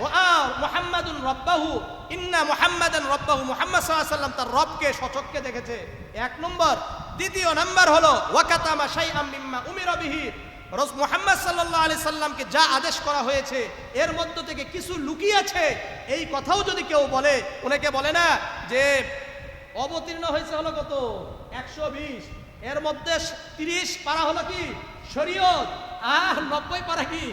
রাআ মুহাম্মাদুন রাব্বাহু, ইন্না মুহাম্মাদান রাব্বাহু, মুহাম্মদ সাল্লাল্লাহু আলাইহি ওয়াসাল্লাম তার রবকে স্বচক্ষে দেখেছে, এক নম্বর। দ্বিতীয় নাম্বার হলো ওয়াকাতামা শাইআম মিম্মা উমিরা বিহি, মুহাম্মদ সাল্লাল্লাহু আলাইহি সাল্লামকে যা আদেশ করা হয়েছে এর মধ্য থেকে কিছু লুকিয়েছে, এই কথাও যদি কেউ বলে, অনেকে বলে না যে অবতীর্ণ হয়েছে হলো কত 120, এর মধ্যে 30 পারা হলো কি শরীয়ত, আর 90 পারা কি।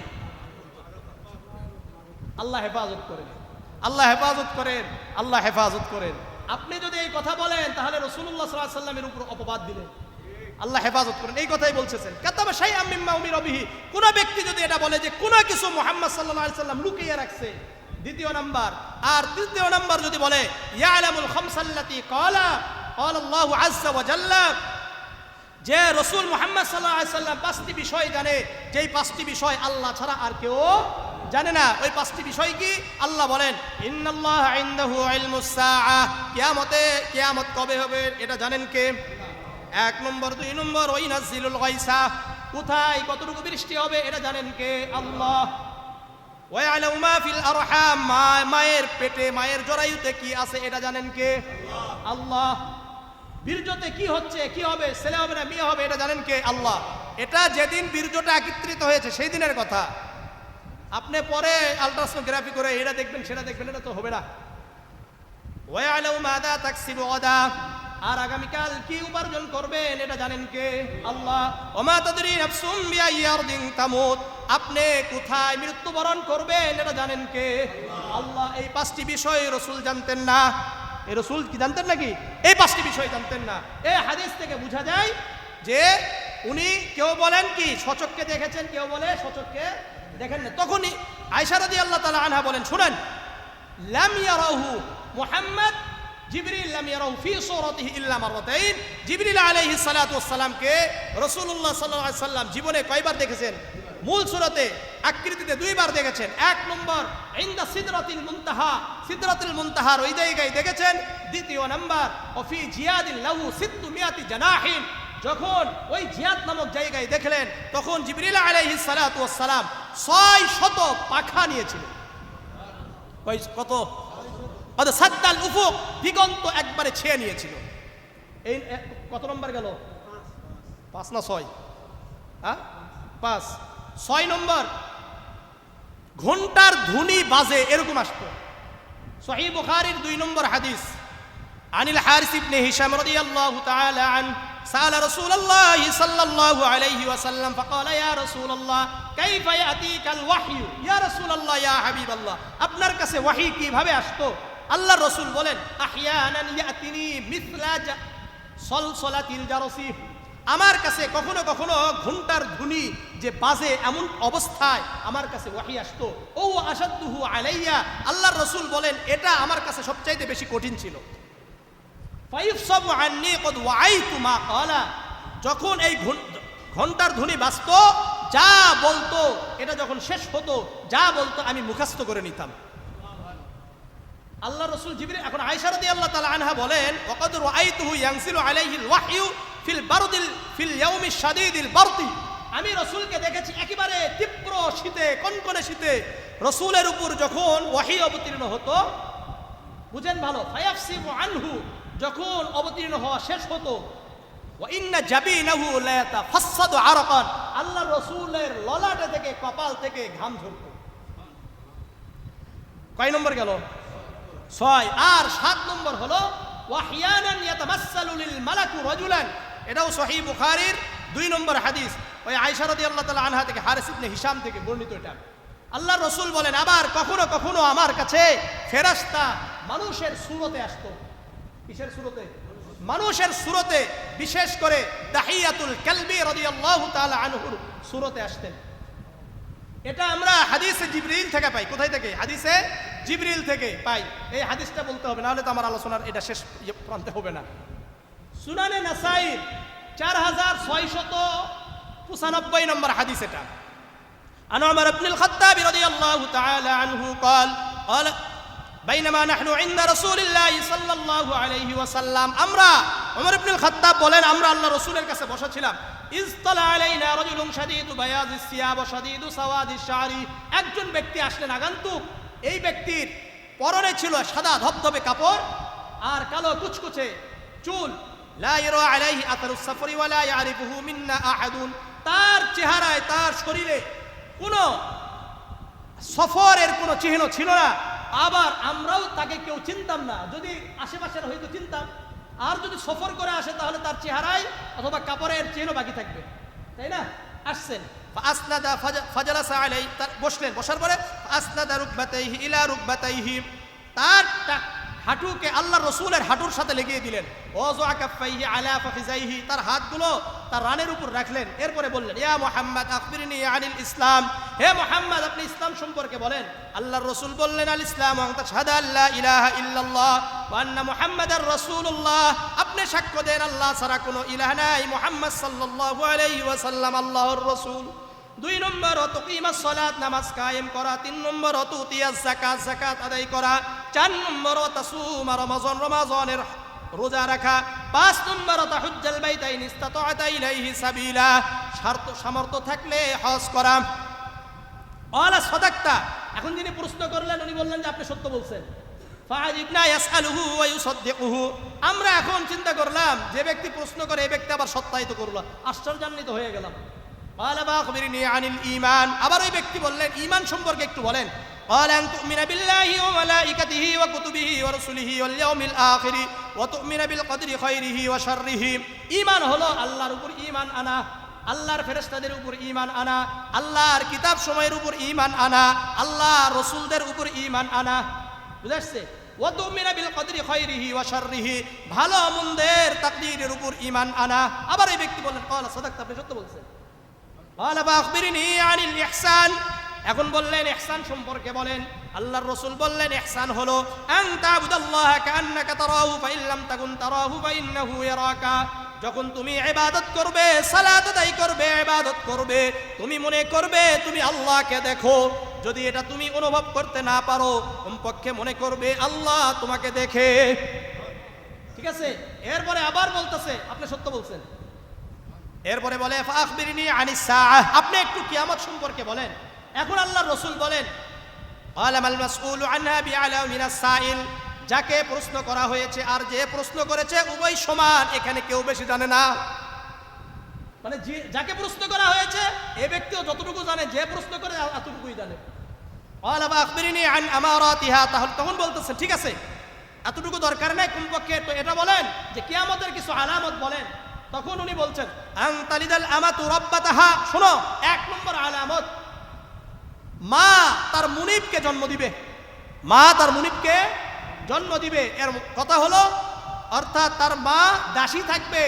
আল্লাহ হেফাজত করেন, আল্লাহ হেফাজত করেন, আল্লাহ হেফাজত করেন। আপনি যদি এই কথা বলেন তাহলে রাসূলুল্লাহ সাল্লাল্লাহু আলাইহি সাল্লামের উপর অপবাদ দিলেন। আল্লাহ হেফাজত করেন, এই কথাই বলছেন। কাতাবা শাইআম মিম্মা উমিরা বিহি, কোন ব্যক্তি যদি এটা বলে যে কোন কিছু মুহাম্মদ সাল্লাল্লাহু আলাইহি সাল্লাম লুকিয়ে রাখছে, দ্বিতীয় নাম্বার। আর তৃতীয় নাম্বার যদি বলে ইয়ালামুল খামসাল্লাতি ক্বালা আল্লাহু আযজা ওয়া জাল্লা, যে রাসূল মুহাম্মদ সাল্লাল্লাহু আলাইহি সাল্লাম 5টি বিষয় জানে, যেই 5টি বিষয় আল্লাহ ছাড়া আর কেউ জানে না। ওই 5টি বিষয় কি? আল্লাহ বলেন ইন্নাল্লাহা ইনদাহু ইলমুস সাআহ, কিয়ামত কবে হবে এটা জানেন কে? 1 নম্বর। 2 নম্বর ওয়াইনাজিলুল গায়সা, কোথায় কতটুকু বৃষ্টি হবে এটা জানেন কে? আল্লাহ। ওয়ায়ালামু মা ফিল আরহাম, মায়ের পেটে মায়ের জরায়ুতে কি আছে এটা জানেন কে? আল্লাহ। বীর্যতে কি হচ্ছে, কি হবে, ছেলে হবে না মেয়ে হবে এটা জানেন কে? আল্লাহ। এটা যেদিন বীর্যটা একত্রিত হয়েছে সেই দিনের কথা। আপনি পরে আলট্রাসোনোগ্রাফি করে এটা দেখবেন সেটা দেখবেন, এটা তো হবে না। ওয়ায়ালামু মাযা তাকসিবু গাদা, আর আগামীকাল কি উপার্জন করবেন এটা জানেন কে? আল্লাহ। ওমা তাদরি নাফসুম বিআইয়ি আরদিন তামুত, আপনি কোথায় মৃত্যুবরণ করবেন এটা জানেন কে? আল্লাহ। এই 5টি বিষয় রাসূল জানতেন না। এই রাসূল কি জানতেন নাকি? এই 5টি বিষয় জানতেন না। এই হাদিস থেকে বোঝা যায় যে উনি কেউ বলেন কি স্বচক্ষে দেখেছেন, কেউ বলে স্বচক্ষে দেখেন না। তখনই আয়েশা রাদিয়াল্লাহু তাআলা আনহা বলেন, শুনেন, লাম ইয়ারাহু মুহাম্মদ, জিবরিল লাম ইয়ারাহু ফি সূরাতিহি ইল্লা মাররাতাইন, জিবরিল আলাইহিস সালাতু ওয়াস সালামকে রাসূলুল্লাহ সাল্লাল্লাহু আলাইহি সাল্লাম জীবনে কয়বার দেখেছেন? মূল সূরাতে আকৃতিতে 2 বার দেখেছেন। 1 নম্বর ইনদা সিদরাতিল মুনতাহা, সিদরাতুল মুনতাহার ওই জায়গায় দেখেছেন। দ্বিতীয় নাম্বার ওফি জিয়াদিন লাহু 600 জানাহিন, যখন ওই জিয়াদ নামক জায়গায় দেখলেন তখন জিবরিল আলাইহিস সালাতু ওয়াস সালাম 600 পাখা নিয়েছিলেন। কত? সাদ্দাল উফুক, দিগন্ত একবারে ছেয়ে নিয়েছিল। এই কত নম্বর গেল? 5 না 6? হ্যাঁ 5। 6 নম্বর, ঘন্টার ধ্বনি বাজে এরকম আসতো। সহিহ বুখারীর 2 নম্বর হাদিস, আনিল হারিস ইবনে হিশাম রাদিয়াল্লাহু তাআলা আন সাআলা রাসূলুল্লাহ সাল্লাল্লাহু আলাইহি ওয়াসাল্লাম ফাকালা ইয়া রাসূলুল্লাহ কাইফা ইয়াতিকাল ওয়াহয়ু, ইয়া রাসূলুল্লাহ ইয়া হাবিবাল্লাহ, আপনার কাছে ওয়াহী কিভাবে আসতো? আল্লাহর রাসূল বলেন আহইয়ানান ইয়াতিনি মিসলা সলসলাতিল জারসি, আমার কাছে কখনো কখনো ঘন্টার ধ্বনি যে বাজে এমন অবস্থায় আমার কাছে ওয়াহী আসতো। ও আসাদুহু আলাইয়া, আল্লাহর রাসূল বলেন এটা আমার কাছে সবচাইতে বেশি কঠিন ছিল। ফাইফসাবু আন্নী ক্বাদ ওয়াইতু মা ক্বালা, যখন এই ঘন্টার ধ্বনি বাজতো, যা বলতো এটা যখন শেষ হতো, যা বলতো আমি মুখস্থ করে নিতাম। আল্লাহ রাসূল জিবরিল, এখন আয়েশা রাদিয়াল্লাহু তাআলা আনহা বলেন ওয়াকাদ রাআইতুহু ইয়ানসিলু আলাইহিল ওয়াহয়ু ফিল ইয়াউমিশ শাদীদিল বারদি, আমি রাসূলকে দেখেছি একেবারে তীব্র শীতে, কনকনে শীতে রাসূলের উপর যখন ওয়াহী অবতীর্ণ হতো, বুঝেন ভালো, ফায়াফসিবু আনহু, যখন অবতীর্ণ হওয়া শেষ হতো, ওয়া ইন্না জাবিনাহু লা ইয়াতাফাসসাদু আরাকান, আল্লাহ রাসূলের ললাটে থেকে কপাল থেকে ঘাম ঝরতো। কয় নম্বর গেল? 6। আর 7 নম্বর হলো ওয়াহিয়ানান ইয়াতামাসসালু লিল মালাকু রাজুলান, এটাও সহিহ বুখারীর 2 নম্বর হাদিস, ওই আয়েশা রাদিয়াল্লাহু তাআলা আনহা থেকে, হারিস ইবনে হিশাম থেকে বর্ণিত। এটা আল্লাহর রাসূল বলেন আবার কখনো কখনো আমার কাছে ফেরেশতা মানুষের সুরতে আসতো। কিসের সুরতে? মানুষের সূরতে, বিশেষ করে দাহিয়াতুল কালবি রাদিয়াল্লাহু তাআলা আনহুর সূরতে আসতেন। এটা আমরা হাদিসে জিবরিল থেকে পাই। কোথায় থেকে? হাদিসে জিবরিল থেকে পাই। এই হাদিসটা বলতে হবে, নাহলে তো আমার আলোচনার এটা শেষ প্রান্তে হবে না। সুনানে নাসাইর 4695 নম্বর হাদিস এটা। عن عمر بن الخطاب رضي الله تعالى عنه قال بينما نحن عند رسول الله صلى الله عليه وسلم আমরা উমর ইবনে খাত্তাব বলেন আমরা আল্লাহর রাসূলের কাছে বসা ছিলাম। ইসতালা আলাইনা রাজুলুন শাদীদু বায়াদিস সিয়াব ওয়া শাদীদু সাওয়াদিশ শারি, একজন ব্যক্তি আসলেন আগন্তুক। এই ব্যক্তির পরনে ছিল সাদা ধবধবে কাপড় আর কালো কুচকুচে চুল। লা ইয়ারা আলাইহি আতরুস সাফরি ওয়া লা ইয়ারিফুহু মিন্না আহাদুন, তার চেহারায় তার শরীরে কোনো সফরের কোনো চিহ্ন ছিল না, আবার আমরাও তাকে কেউ চিনতাম না। যদি আশেপাশের হয়তো চিনতাম, আর যদি সফর করে আসে তাহলে তার চেহারায় অথবা কাপড়ের চিহ্ন বাকি থাকবে, তাই না? আসছেন ফাসনাদা ফাজালাসা আলাই, বসলেন, বসার পরে ফাসনাদা রুকবাতাইহি ইলা রুকবাতাইহি, তার হাঁটুকে আল্লাহর রাসূলের হাঁটুর সাথে লাগিয়ে দিলেন। ওয়াযা কাফাইহি আলা ফাখিজাইহি, তার হাতগুলো তার রানের উপর রাখলেন। এরপরে বললেন ইয়া মুহাম্মদ আখবিরনি আনিল ইসলাম, হে মুহাম্মদ আপনি ইসলাম সম্পর্কে বলেন। আল্লাহর রাসূল বললেন আল ইসলাম আন তাশহাদা আল্লা ইলাহা ইল্লাল্লাহ ওয়া আন্না মুহাম্মাদার রাসূলুল্লাহ, আপনি সাক্ষ্য দেন আল্লাহ ছাড়া কোনো ইলাহ নাই, মুহাম্মদ সাল্লাল্লাহু আলাইহি ওয়াসাল্লাম আল্লাহর রাসূল। 2 নম্বর তুকিমাস সালাত, নামাজ কায়েম করা। 3 নম্বর তুতিয়াজ যাকাত, যাকাত আদায় করা। 4 নম্বর তাসুম রমাজান, রমাজানের রোজা রাখা। 5 নম্বর তাহুজ্জাল বাইতাইন ইসতাতা'তা ইলাইহি সাবিলা, সামর্থ্য থাকলে হজ করা। আলা সাদাকতা, এখন যিনি প্রশ্ন করলেন উনি বললেন যে আপনি সত্য বলছেন। ফাআজিবনা ইয়াসআলুহু ওয়া ইউসাদ্দিকুহু, আমরা এখন চিন্তা করলাম যে ব্যক্তি প্রশ্ন করে এই ব্যক্তি আবার সত্যায়িত করলো, আশ্চর্যান্বিত হয়ে গেলাম। ক্বালা আখবিরনি আনিল ঈমান, আবার ওই ব্যক্তি বললেন ঈমান সম্পর্কে একটু বলেন। ক্বালা আন তু'মিনা বিল্লাহি ওয়া মালাইকাতিহি ওয়া কুতুবিহি ওয়া রাসূলিহি ওয়াল ইয়াউমিল আখির ওয়া তু'মিনা বিল কদরি খাইরিহি ওয়া শাররিহি। ঈমান হলো আল্লাহর উপর ঈমান আনা, আল্লাহর ফেরেশতাদের উপর ঈমান আনা, আল্লাহর কিতাব সময়ের উপর ঈমান আনা, আল্লাহর রাসূলদের উপর ঈমান আনা। বুঝাচ্ছে? ওয়া তু'মিনা বিল কদরি খাইরিহি ওয়া শাররিহি, ভালো মন্দের তাকদীরের উপর ঈমান আনা। আবার এই ব্যক্তি বললেন ক্বালা সাদাকতা, আপনি সত্য বলছেন। ক্বালা ফাখবিরনি আনিল ইহসান, এখন বললেন ইহসান সম্পর্কে বলেন। আল্লাহর রাসূল বললেন ইহসান হলো আন তা'বুদাল্লাহা কাআন্নাকা তারাহু ফা ইন লাম তাকুন তারাহু ফা ইন্নাহু ইয়ারাকা, যখন তুমি ইবাদত করবে, সালাত আদায় করবে, ইবাদত করবে, তুমি মনে করবে তুমি আল্লাহকে দেখো। যদি এটা তুমি অনুভব করতে না পারো, কমপক্ষে মনে করবে আল্লাহ তোমাকে দেখে। ঠিক আছে? এরপরে আবার বলতেছে আপনি সত্য বলছেন। এরপরে বলে ফাখবিরনি আনিস সাআহ, আপনি একটু কিয়ামত সম্পর্কে বলেন। এখন আল্লাহর রাসূল বলেন ক্বালা মাল মাসউলু আনহা বিআলাম মিনাস সাইল, যাকে প্রশ্ন করা হয়েছে আর যে প্রশ্ন করেছে উভয় সমান, এখানে কেউ বেশি জানে না। মানে যাকে প্রশ্ন করা হয়েছে এই ব্যক্তিও যতটুকু জানে, যে প্রশ্ন করে এতটুকুই জানে। ক্বালা ফাখবিরনি আন আমারাতিহা, তখন বলতেছে ঠিক আছে এতটুকু দরকার নাই, কমপক্ষে তো এটা বলেন যে কিয়ামতের কিছু আলামত বলেন। তখন উনি বলছেন আন তালিদাল আমাতু রাব্বাতাহা, শোনো 1 নম্বর আলামত, মা তার মুনিবকে জন্ম দিবে, মা তার মুনিবকে জন্ম দিবে। এর কথা হলো অর্থাৎ তার মা দাসী থাকবে,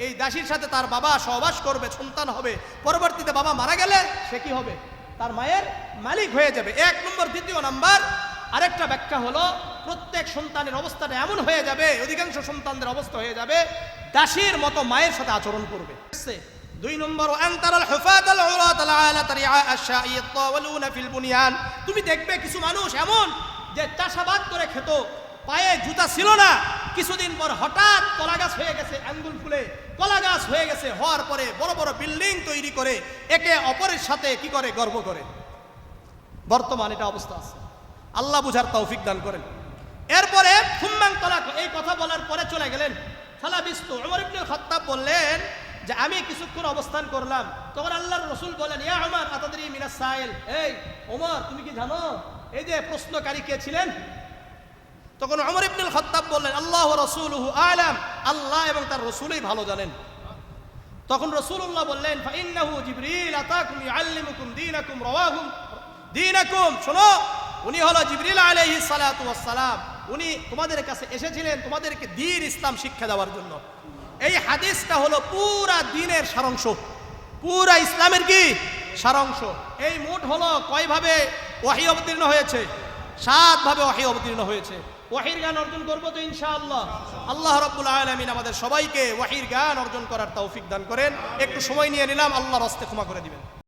এই দাসীর সাথে তার বাবা সহবাস করবে, সন্তান হবে, পরবর্তীতে বাবা মারা গেলে সে কি হবে? তার মায়ের মালিক হয়ে যাবে। 1 নম্বর। 2 নম্বর আরেকটা ব্যাখ্যা হলো প্রত্যেক সন্তানের অবস্থাটা এমন হয়ে যাবে, অধিকাংশ সন্তানদের অবস্থা হয়ে যাবে দাসীর মতো মায়ের সাথে আচরণ করবে। 2 নম্বর আনতারাল হুফাতাল উরাতাল আলাতা রিআ আশ-শা'i ইয়াতাওয়ালুনা ফিল বুনিয়ান, তুমি দেখবে কিছু মানুষ এমন যে চাষাবাদ করে খেত, পায়ে জুতা ছিল না, কিছুদিন পর হঠাৎ কলা গাছ হয়ে গেছে, আঙ্গুল ফুলে কলা গাছ হয়ে গেছে, হওয়ার পরে বড় বড় বিল্ডিং তৈরি করে একে অপরের সাথে কি করে গর্ব করে। বর্তমান এটা অবস্থা আছে, আল্লাহ বুঝার তৌফিক দান করেন। এরপরে ফুম্মান তালাক, এই কথা বলার পরে চলে গেলেন ফালাবিস্তু, উমর ইবনে খাত্তাব বললেন যে আমি কিছুক্ষণ অবস্থান করলাম। তখন আল্লাহর রাসূল বলেন ইয়া উমর আতাদরি মিনাস সাইল, এই ওমর তুমি কি জানো এই যে প্রশ্নকারী কে ছিলেন? তখন উমর ইবনে খাত্তাব বললেন আল্লাহু ওয়া রাসূলুহু আ'লাম, আল্লাহ এবং তার রাসূলই ভালো জানেন। তখন রাসূলুল্লাহ বললেন ফা ইন্নাহু জিবরিল আতাকুম ইউআল্লিমুকুম দীনাকুম রাওয়াহুম দীনাকুম, শোনো উনি হলো জিবরিল আলাইহিস সালাতু ওয়াস সালাম, উনি তোমাদের কাছে এসেছিলেন তোমাদেরকে দ্বীন ইসলাম শিক্ষা দেওয়ার জন্য। এই হাদিসটা হলো পুরা দ্বীনের সারাংশ, পুরা ইসলামের কি সারাংশ। এই মোট হলো কয়ভাবে ওহী অবতীর্ণ হয়েছে? 7 ভাবে ওহী অবতীর্ণ হয়েছে। ওহীর জ্ঞান অর্জন করবো তো ইনশাআল্লাহ। আল্লাহ রাব্বুল আলামিন আমাদের সবাইকে ওহীর জ্ঞান অর্জন করার তৌফিক দান করেন। একটু সময় নিয়ে নিলাম, আল্লাহর হস্তে ক্ষমা করে দিবেন।